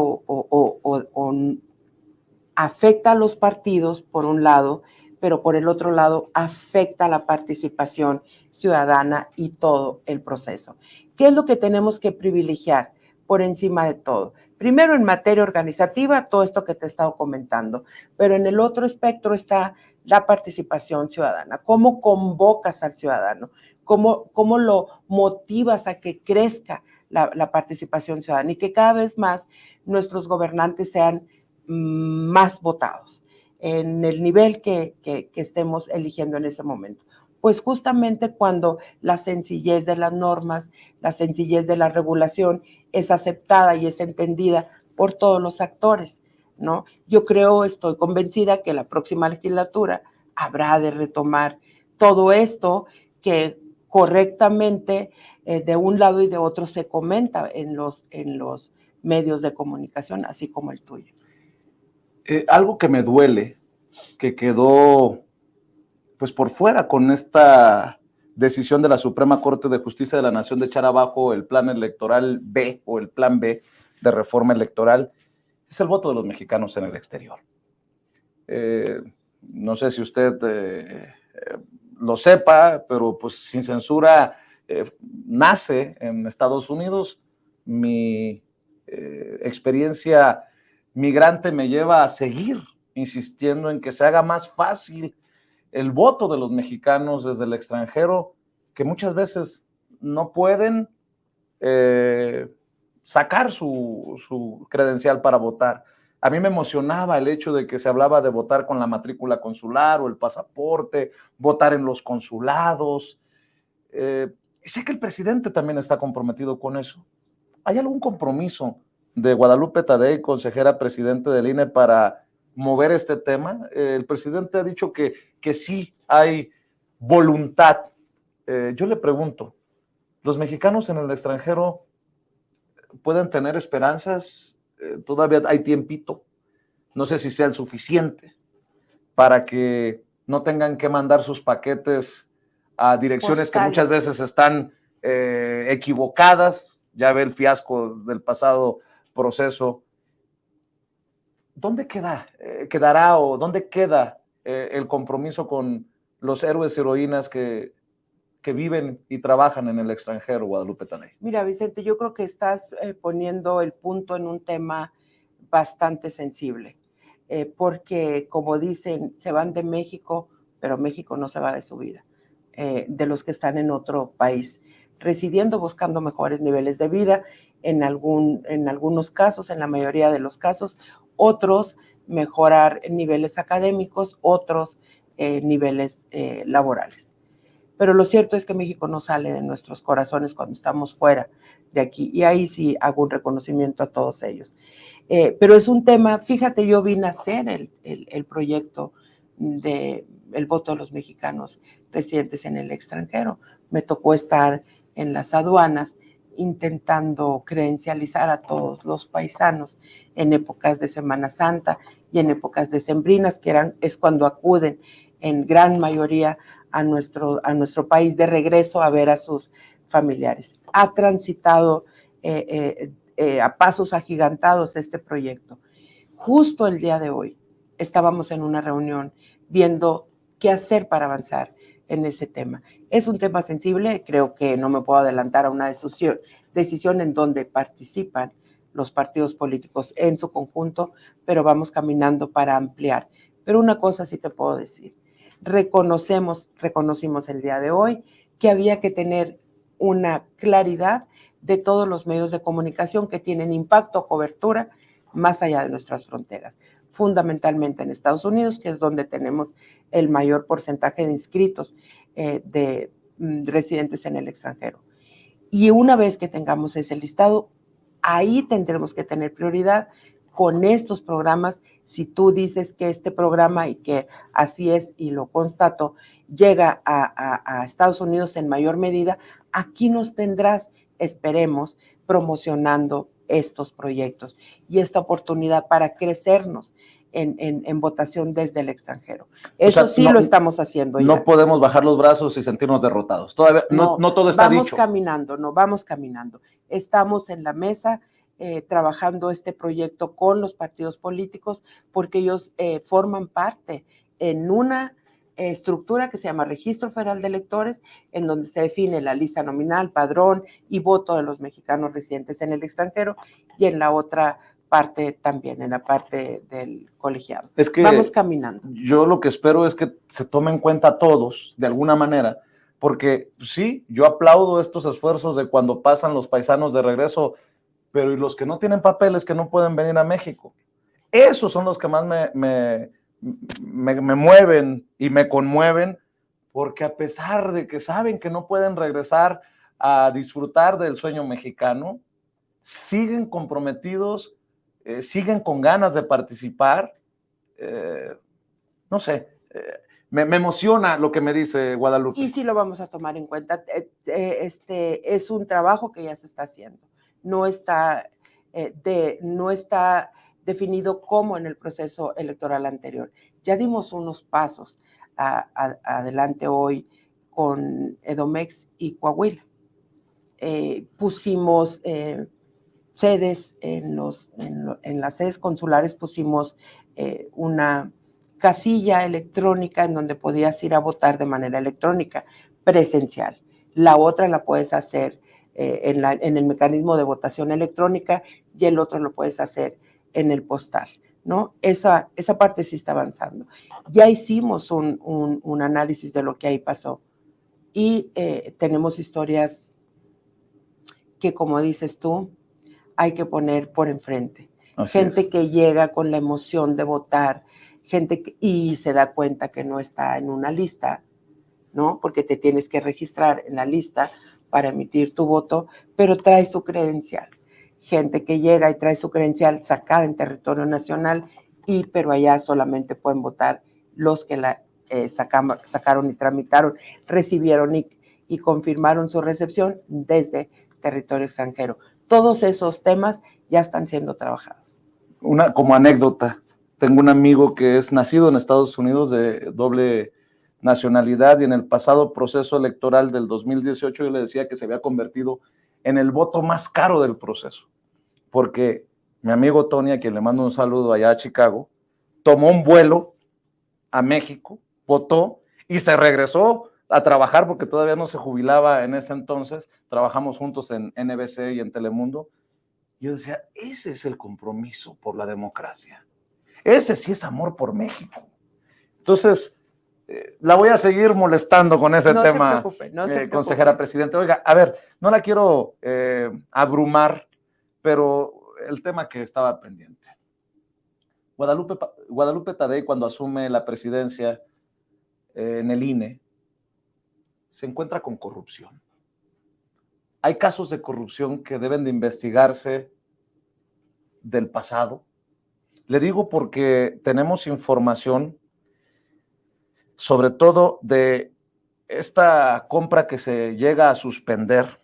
afecta a los partidos, por un lado, pero por el otro lado afecta a la participación ciudadana y todo el proceso. ¿Qué es lo que tenemos que privilegiar por encima de todo? Primero, en materia organizativa, todo esto que te he estado comentando, pero en el otro espectro está la participación ciudadana. ¿Cómo convocas al ciudadano? ¿Cómo lo motivas a que crezca la participación ciudadana y que cada vez más nuestros gobernantes sean más votados en el nivel que estemos eligiendo en ese momento? Pues justamente cuando la sencillez de las normas, la sencillez de la regulación es aceptada y es entendida por todos los actores, ¿no? Yo creo, estoy convencida que la próxima legislatura habrá de retomar todo esto que correctamente de un lado y de otro se comenta en los medios de comunicación, así como el tuyo. Algo que me duele, que quedó pues por fuera con esta decisión de la Suprema Corte de Justicia de la Nación de echar abajo el plan electoral B o el plan B de reforma electoral, es el voto de los mexicanos en el exterior. No sé si usted lo sepa, pero pues Sin Censura nace en Estados Unidos. Mi experiencia migrante me lleva a seguir insistiendo en que se haga más fácil el voto de los mexicanos desde el extranjero, que muchas veces no pueden sacar su credencial para votar. A mí me emocionaba el hecho de que se hablaba de votar con la matrícula consular o el pasaporte, votar en los consulados. Y sé que el presidente también está comprometido con eso. ¿Hay algún compromiso de Guadalupe Tadei, consejera presidente del INE, para mover este tema? El presidente ha dicho que sí hay voluntad. Yo le pregunto, ¿los mexicanos en el extranjero pueden tener esperanzas? Todavía hay tiempito. No sé si sea el suficiente para que no tengan que mandar sus paquetes a direcciones que muchas veces están equivocadas. Ya ve el fiasco del pasado proceso. ¿Dónde quedará o dónde queda el compromiso con los héroes y heroínas que viven y trabajan en el extranjero, Guadalupe Tadei? Mira, Vicente, yo creo que estás poniendo el punto en un tema bastante sensible, porque como dicen, se van de México, pero México no se va de su vida, de los que están en otro país, residiendo, buscando mejores niveles de vida, en algunos casos, en la mayoría de los casos, otros mejorar niveles académicos, otros niveles laborales. Pero lo cierto es que México no sale de nuestros corazones cuando estamos fuera de aquí, y ahí sí hago un reconocimiento a todos ellos. Pero es un tema, fíjate, yo vine a hacer el proyecto del voto de los mexicanos residentes en el extranjero. Me tocó estar en las aduanas intentando credencializar a todos los paisanos en épocas de Semana Santa y en épocas decembrinas, es cuando acuden en gran mayoría a nuestro país de regreso a ver a sus familiares. Ha transitado a pasos agigantados este proyecto. Justo el día de hoy estábamos en una reunión viendo qué hacer para avanzar en ese tema. Es un tema sensible, creo que no me puedo adelantar a una decisión en donde participan los partidos políticos en su conjunto, pero vamos caminando para ampliar. Pero una cosa sí te puedo decir, reconocimos el día de hoy que había que tener una claridad de todos los medios de comunicación que tienen impacto o cobertura más allá de nuestras fronteras, fundamentalmente en Estados Unidos, que es donde tenemos el mayor porcentaje de inscritos de residentes en el extranjero. Y una vez que tengamos ese listado, ahí tendremos que tener prioridad con estos programas. Si tú dices que este programa, y que así es y lo constato, llega a Estados Unidos en mayor medida, aquí nos tendrás, esperemos, promocionando estos proyectos y esta oportunidad para crecernos en votación desde el extranjero. Eso sí lo estamos haciendo ya. No podemos bajar los brazos y sentirnos derrotados. Todavía no todo está dicho. Vamos caminando. Estamos en la mesa trabajando este proyecto con los partidos políticos, porque ellos forman parte en una estructura que se llama Registro Federal de Electores, en donde se define la lista nominal, padrón y voto de los mexicanos residentes en el extranjero, y en la otra parte también, en la parte del colegiado. Es que vamos caminando. Yo lo que espero es que se tome en cuenta a todos, de alguna manera, porque sí, yo aplaudo estos esfuerzos de cuando pasan los paisanos de regreso, pero ¿y los que no tienen papeles, que no pueden venir a México? Esos son los que más me mueven y me conmueven, porque a pesar de que saben que no pueden regresar a disfrutar del sueño mexicano, siguen comprometidos, siguen con ganas de participar. No sé, me emociona lo que me dice Guadalupe. Y sí lo vamos a tomar en cuenta. Es un trabajo que ya se está haciendo. No está definido como en el proceso electoral anterior. Ya dimos unos pasos adelante hoy con Edomex y Coahuila. Pusimos sedes, en las sedes consulares pusimos una casilla electrónica en donde podías ir a votar de manera electrónica, presencial. La otra la puedes hacer en el mecanismo de votación electrónica y el otro lo puedes hacer en el postal, ¿no? Esa parte sí está avanzando. Ya hicimos un análisis de lo que ahí pasó y tenemos historias que, como dices tú, hay que poner por enfrente. Gente que llega con la emoción de votar, y se da cuenta que no está en una lista, ¿no? Porque te tienes que registrar en la lista para emitir tu voto, pero trae su credencial. Gente que llega y trae su credencial sacada en territorio nacional, pero allá solamente pueden votar los que la sacaron y tramitaron, recibieron y confirmaron su recepción desde territorio extranjero. Todos esos temas ya están siendo trabajados. Como anécdota, tengo un amigo que es nacido en Estados Unidos de doble nacionalidad y en el pasado proceso electoral del 2018 yo le decía que se había convertido en el voto más caro del proceso, porque mi amigo Tony, a quien le mando un saludo allá a Chicago, tomó un vuelo a México, votó y se regresó a trabajar porque todavía no se jubilaba en ese entonces. Trabajamos juntos en NBC y en Telemundo. Yo decía, ese es el compromiso por la democracia. Ese sí es amor por México. Entonces, la voy a seguir molestando con ese tema, no se preocupe. consejera presidente. Oiga, a ver, no la quiero abrumar, pero el tema que estaba pendiente. Guadalupe Tadei, cuando asume la presidencia en el INE, se encuentra con corrupción. Hay casos de corrupción que deben de investigarse del pasado. Le digo porque tenemos información, sobre todo de esta compra que se llega a suspender.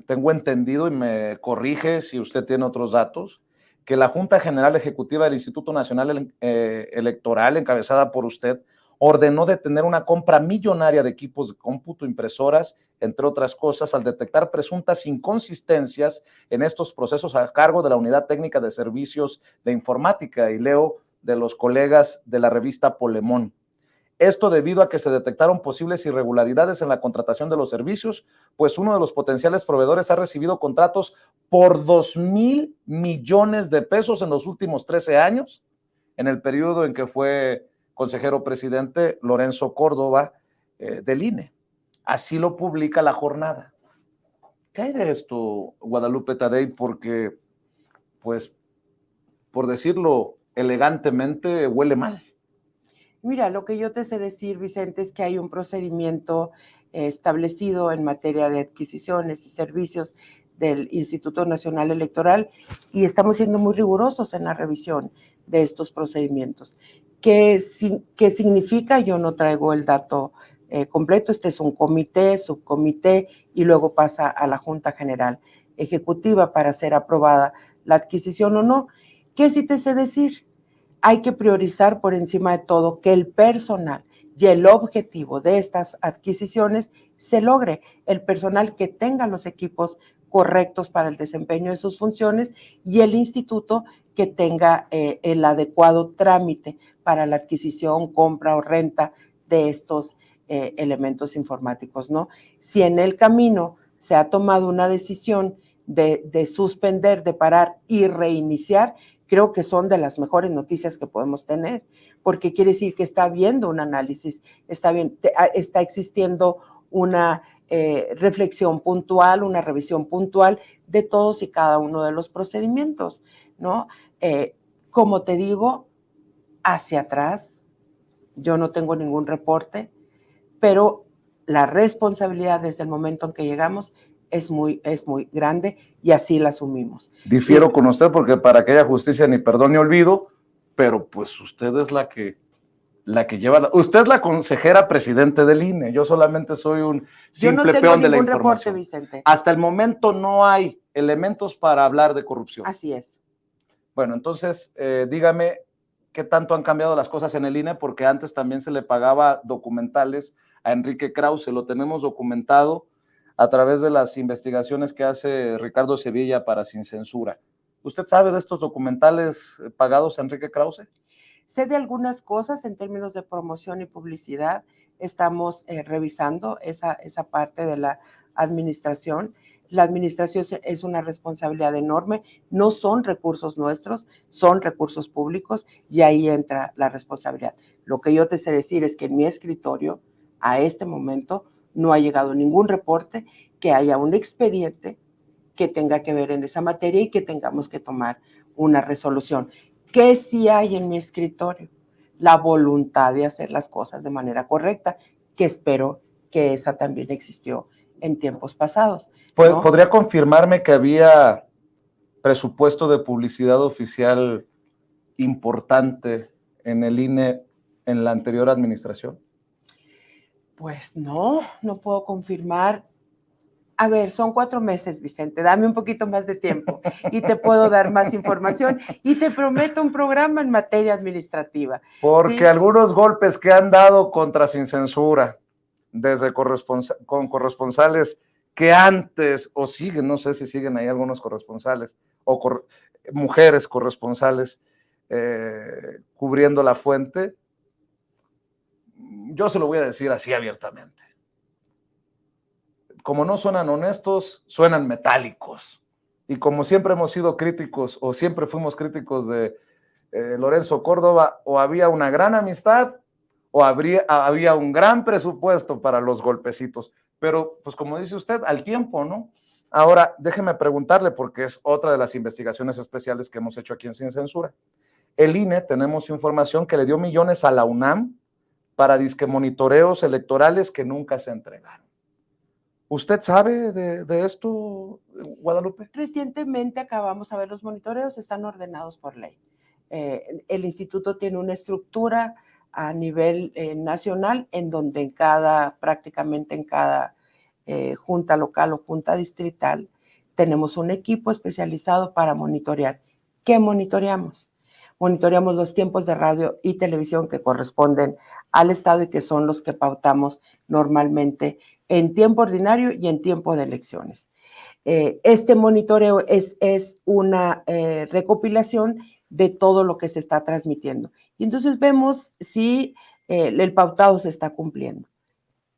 Tengo entendido, y me corrige si usted tiene otros datos, que la Junta General Ejecutiva del Instituto Nacional Electoral, encabezada por usted, ordenó detener una compra millonaria de equipos de cómputo, impresoras, entre otras cosas, al detectar presuntas inconsistencias en estos procesos a cargo de la Unidad Técnica de Servicios de Informática, y leo de los colegas de la revista Polemón. Esto debido a que se detectaron posibles irregularidades en la contratación de los servicios, pues uno de los potenciales proveedores ha recibido contratos por 2,000 millones de pesos en los últimos 13 años, en el periodo en que fue consejero presidente Lorenzo Córdoba del INE. Así lo publica La Jornada. ¿Qué hay de esto, Guadalupe Tadei? Porque, pues, por decirlo elegantemente, huele mal. Mira, lo que yo te sé decir, Vicente, es que hay un procedimiento establecido en materia de adquisiciones y servicios del Instituto Nacional Electoral y estamos siendo muy rigurosos en la revisión de estos procedimientos. ¿Qué significa? Yo no traigo el dato completo. Este es un comité, subcomité y luego pasa a la Junta General Ejecutiva para ser aprobada la adquisición o no. ¿Qué sí te sé decir? Hay que priorizar por encima de todo que el personal y el objetivo de estas adquisiciones se logre. El personal que tenga los equipos correctos para el desempeño de sus funciones y el instituto que tenga el adecuado trámite para la adquisición, compra o renta de estos elementos informáticos, ¿no? Si en el camino se ha tomado una decisión de suspender, de parar y reiniciar, creo que son de las mejores noticias que podemos tener, porque quiere decir que está habiendo un análisis, está existiendo una reflexión puntual, una revisión puntual de todos y cada uno de los procedimientos, ¿no? Como te digo, hacia atrás, yo no tengo ningún reporte, pero la responsabilidad desde el momento en que llegamos es muy grande y así la asumimos. Difiero con usted porque para que haya justicia ni perdón ni olvido, pero pues usted es la que lleva, usted es la consejera presidente del INE, yo solamente soy un simple peón de la información. Reporte, Vicente. Hasta el momento no hay elementos para hablar de corrupción. Así es. Bueno, entonces dígame qué tanto han cambiado las cosas en el INE, porque antes también se le pagaba documentales a Enrique Krause, lo tenemos documentado a través de las investigaciones que hace Ricardo Sevilla para Sin Censura. ¿Usted sabe de estos documentales pagados a Enrique Krause? Sé de algunas cosas en términos de promoción y publicidad. Estamos revisando esa parte de la administración. La administración es una responsabilidad enorme. No son recursos nuestros, son recursos públicos y ahí entra la responsabilidad. Lo que yo te sé decir es que en mi escritorio, a este momento, no ha llegado ningún reporte que haya un expediente que tenga que ver en esa materia y que tengamos que tomar una resolución. ¿Qué sí hay en mi escritorio? La voluntad de hacer las cosas de manera correcta, que espero que esa también existió en tiempos pasados, ¿no? ¿Podría confirmarme que había presupuesto de publicidad oficial importante en el INE en la anterior administración? Pues no puedo confirmar. A ver, son 4 meses, Vicente, dame un poquito más de tiempo y te puedo dar más información y te prometo un programa en materia administrativa. Porque ¿sí? Algunos golpes que han dado contra Sin Censura, desde con corresponsales que antes, o siguen, no sé si siguen ahí algunos corresponsales, o mujeres corresponsales cubriendo la fuente, yo se lo voy a decir así abiertamente. Como no suenan honestos, suenan metálicos. Y como siempre hemos sido críticos, o siempre fuimos críticos de Lorenzo Córdoba, o había una gran amistad, o había un gran presupuesto para los golpecitos. Pero, pues como dice usted, al tiempo, ¿no? Ahora, déjeme preguntarle, porque es otra de las investigaciones especiales que hemos hecho aquí en Sin Censura. El INE, tenemos información que le dio millones a la UNAM para disque monitoreos electorales que nunca se entregaron. ¿Usted sabe de esto, Guadalupe? Recientemente acabamos a ver los monitoreos, están ordenados por ley. El instituto tiene una estructura a nivel nacional en donde prácticamente en cada junta local o junta distrital tenemos un equipo especializado para monitorear. ¿Qué monitoreamos? Monitoreamos los tiempos de radio y televisión que corresponden al Estado y que son los que pautamos normalmente en tiempo ordinario y en tiempo de elecciones. Este monitoreo es una recopilación de todo lo que se está transmitiendo. Y entonces vemos si el pautado se está cumpliendo.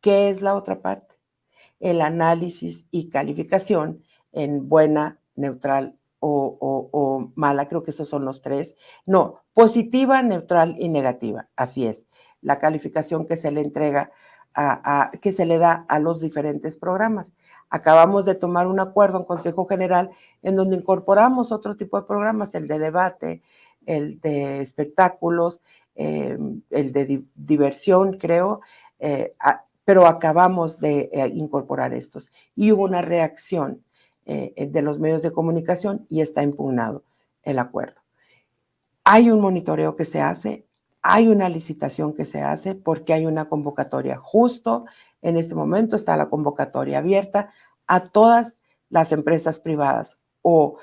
¿Qué es la otra parte? El análisis y calificación en buena, neutral o mala, creo que esos son los 3. No, positiva, neutral y negativa, así es. La calificación que se le entrega, que se le da a los diferentes programas. Acabamos de tomar un acuerdo en Consejo General en donde incorporamos otro tipo de programas, el de debate, el de espectáculos, el de diversión, creo, pero acabamos de incorporar estos. Y hubo una reacción de los medios de comunicación y está impugnado el acuerdo. Hay un monitoreo que se hace, hay una licitación que se hace porque hay una convocatoria. Justo en este momento está la convocatoria abierta a todas las empresas privadas o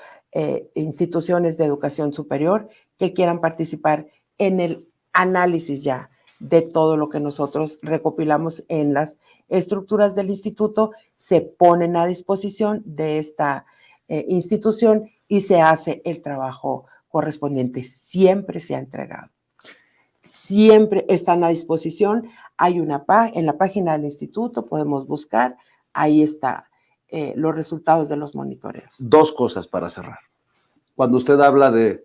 instituciones de educación superior que quieran participar en el análisis ya de todo lo que nosotros recopilamos en las estructuras del instituto, se ponen a disposición de esta institución y se hace el trabajo correspondiente. Siempre se ha entregado. Siempre están a disposición. Hay en la página del instituto, podemos buscar, ahí está los resultados de los monitoreos. 2 cosas para cerrar. Cuando usted habla de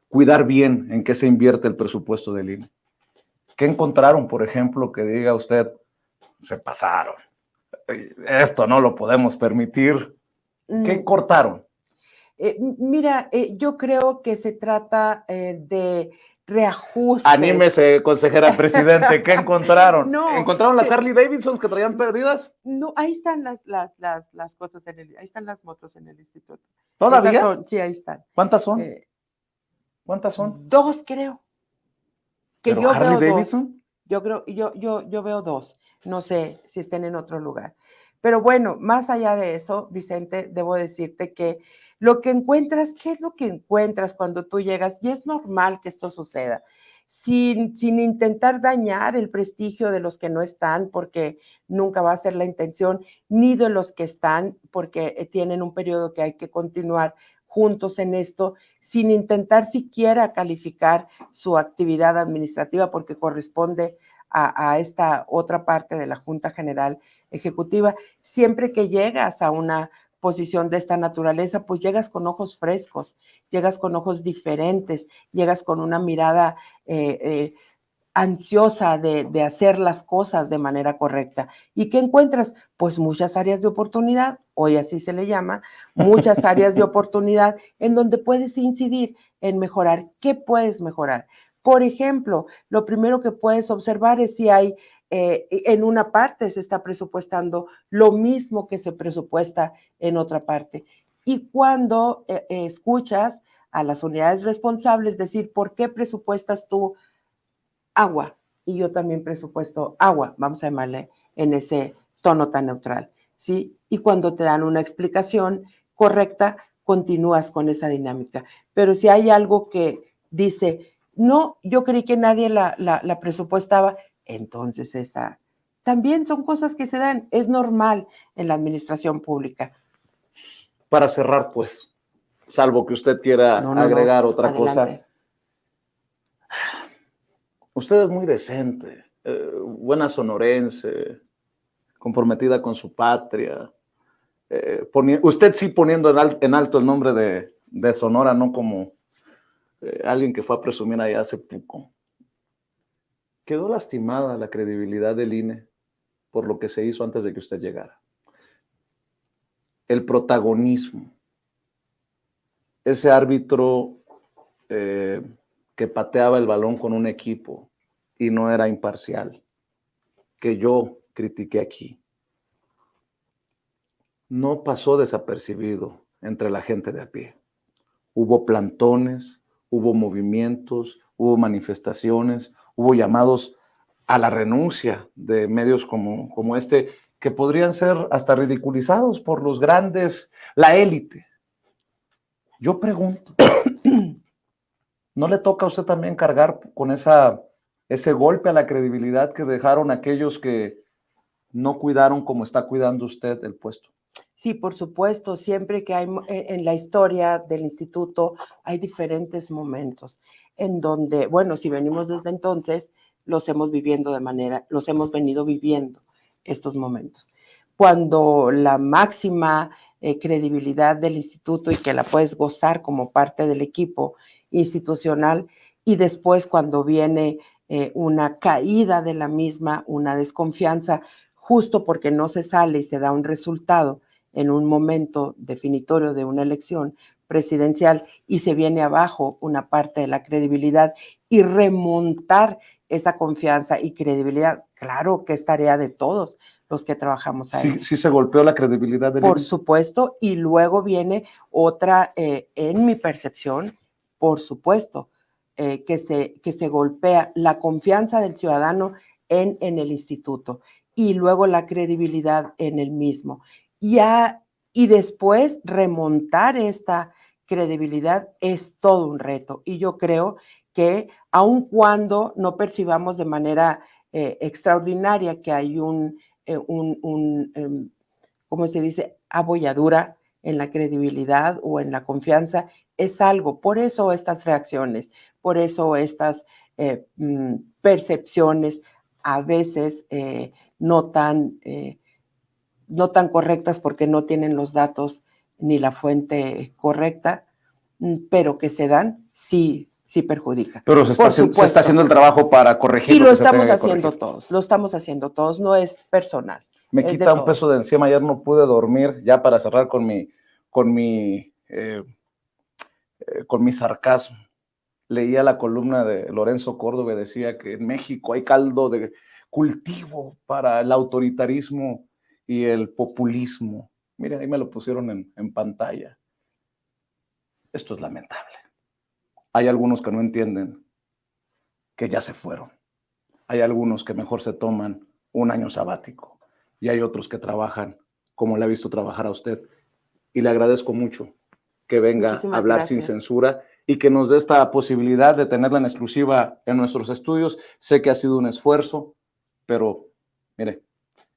cuidar bien en qué se invierte el presupuesto del INE, ¿qué encontraron, por ejemplo, que diga usted, se pasaron? Esto no lo podemos permitir. ¿Qué cortaron? Mira, yo creo que se trata de reajustes. Anímese, consejera presidente, ¿qué encontraron? No, ¿Encontraron las Harley Davidson que traían perdidas? No, ahí están las cosas ahí están las motos en el instituto. ¿Todavía? Esas son, sí, ahí están. ¿Cuántas son? ¿Cuántas son? 2 creo. Que ¿Pero yo Harley veo Davidson? 2. Yo creo, yo veo 2. No sé si estén en otro lugar. Pero bueno, más allá de eso, Vicente, debo decirte que lo que encuentras, ¿qué es lo que encuentras cuando tú llegas? Y es normal que esto suceda. Sin intentar dañar el prestigio de los que no están, porque nunca va a ser la intención, ni de los que están, porque tienen un periodo que hay que continuar juntos en esto, sin intentar siquiera calificar su actividad administrativa, porque corresponde a esta otra parte de la Junta General Ejecutiva. Siempre que llegas a una posición de esta naturaleza, pues llegas con ojos frescos, llegas con ojos diferentes, llegas con una mirada ansiosa de hacer las cosas de manera correcta. ¿Y qué encuentras? Pues muchas áreas de oportunidad, hoy así se le llama, muchas áreas de oportunidad en donde puedes incidir en mejorar. ¿Qué puedes mejorar? Por ejemplo, lo primero que puedes observar es si hay, en una parte se está presupuestando lo mismo que se presupuesta en otra parte. Y cuando escuchas a las unidades responsables decir, ¿por qué presupuestas tú agua? Y yo también presupuesto agua, vamos a llamarle en ese tono tan neutral, ¿sí? Y cuando te dan una explicación correcta, continúas con esa dinámica. Pero si hay algo que dice, no, yo creí que nadie la presupuestaba, entonces esa también son cosas que se dan, es normal en la administración pública. Para cerrar, pues, salvo que usted quiera agregar otra adelante. cosa. Usted es muy decente, buena sonorense, comprometida con su patria. Usted sí poniendo en alto el nombre de Sonora, no como alguien que fue a presumir allá hace poco. Quedó lastimada la credibilidad del INE por lo que se hizo antes de que usted llegara. El protagonismo. Ese árbitro que pateaba el balón con un equipo y no era imparcial, que yo critiqué aquí, no pasó desapercibido entre la gente de a pie. Hubo plantones, hubo movimientos, hubo manifestaciones, hubo llamados a la renuncia de medios como este, que podrían ser hasta ridiculizados por los grandes, la élite. Yo pregunto, ¿no le toca a usted también cargar con ese golpe a la credibilidad que dejaron aquellos que no cuidaron como está cuidando usted el puesto? Sí, por supuesto, siempre que hay en la historia del instituto hay diferentes momentos en donde, bueno, si venimos desde entonces, los hemos venido viviendo estos momentos. Cuando la máxima credibilidad del instituto y que la puedes gozar como parte del equipo institucional, y después cuando viene una caída de la misma, una desconfianza, justo porque no se sale y se da un resultado en un momento definitorio de una elección presidencial y se viene abajo una parte de la credibilidad, y remontar esa confianza y credibilidad, claro que es tarea de todos los que trabajamos ahí. Sí, sí se golpeó la credibilidad del Por INE. supuesto, y luego viene otra, en mi percepción, por supuesto, que se golpea la confianza del ciudadano en el instituto y luego la credibilidad en el mismo. Y después remontar esta credibilidad es todo un reto. Y yo creo que aun cuando no percibamos de manera extraordinaria que hay ¿cómo se dice?, abolladura en la credibilidad o en la confianza, es algo. Por eso estas reacciones, por eso estas percepciones a veces no tan correctas porque no tienen los datos ni la fuente correcta, pero que se dan, sí perjudica. Pero se está haciendo el trabajo para corregir. Y lo estamos haciendo todos, no es personal. Me quita un peso de encima. Ayer no pude dormir, ya para cerrar con mi sarcasmo. leía la columna de Lorenzo Córdoba y decía que en México hay caldo de cultivo para el autoritarismo y el populismo. Miren, ahí me lo pusieron en pantalla. Esto es lamentable. Hay algunos que no entienden que ya se fueron. Hay algunos que mejor se toman un año sabático y hay otros que trabajan como le ha visto trabajar a usted. Y le agradezco mucho que venga Muchísimas a hablar gracias. sin censura y que nos dé esta posibilidad de tenerla en exclusiva en nuestros estudios. Sé que ha sido un esfuerzo, pero mire,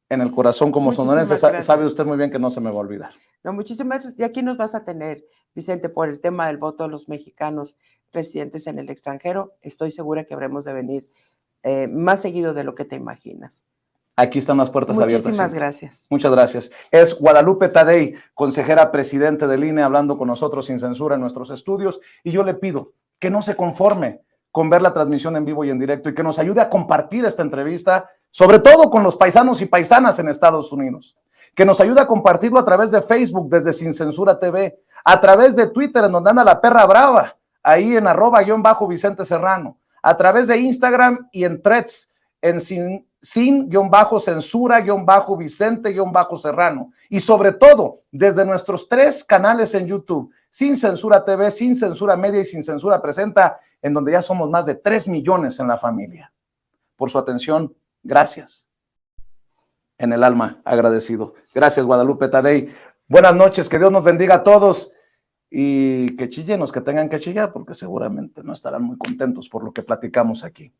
en el corazón como sonorense, sabe usted muy bien que no se me va a olvidar. No, muchísimas gracias. Y aquí nos vas a tener, Vicente, por el tema del voto de los mexicanos residentes en el extranjero. Estoy segura que habremos de venir más seguido de lo que te imaginas. Aquí están las puertas abiertas. Muchísimas gracias. Muchas gracias. Es Guadalupe Tadei, consejera presidente del INE, hablando con nosotros sin censura en nuestros estudios. Y yo le pido que no se conforme con ver la transmisión en vivo y en directo y que nos ayude a compartir esta entrevista, sobre todo con los paisanos y paisanas en Estados Unidos. Que nos ayude a compartirlo a través de Facebook, desde Sin Censura TV, a través de Twitter, en donde anda la perra brava, ahí en @Vicente Serrano, a través de Instagram y en Threads, en sin-censura-Vicente-Serrano. Y sobre todo, desde nuestros 3 canales en YouTube, Sin Censura TV, Sin Censura Media y Sin Censura Presenta, en donde ya somos más de 3 millones en la familia. Por su atención, gracias. En el alma, agradecido. Gracias, Guadalupe Tadei. Buenas noches, que Dios nos bendiga a todos y que chillen los que tengan que chillar, porque seguramente no estarán muy contentos por lo que platicamos aquí.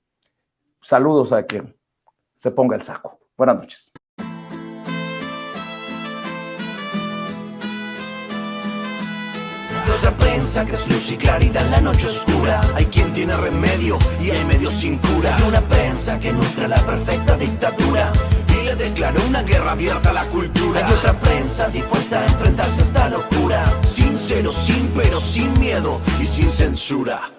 Saludos a quien se ponga el saco. Buenas noches. Otra prensa que es luz y claridad en la noche oscura. Hay quien tiene remedio y hay medios sin cura. Hay una prensa que nutre la perfecta dictadura y le declaró una guerra abierta a la cultura. Hay otra prensa dispuesta a enfrentarse a esta locura, sincero, sin pero, sin miedo y sin censura.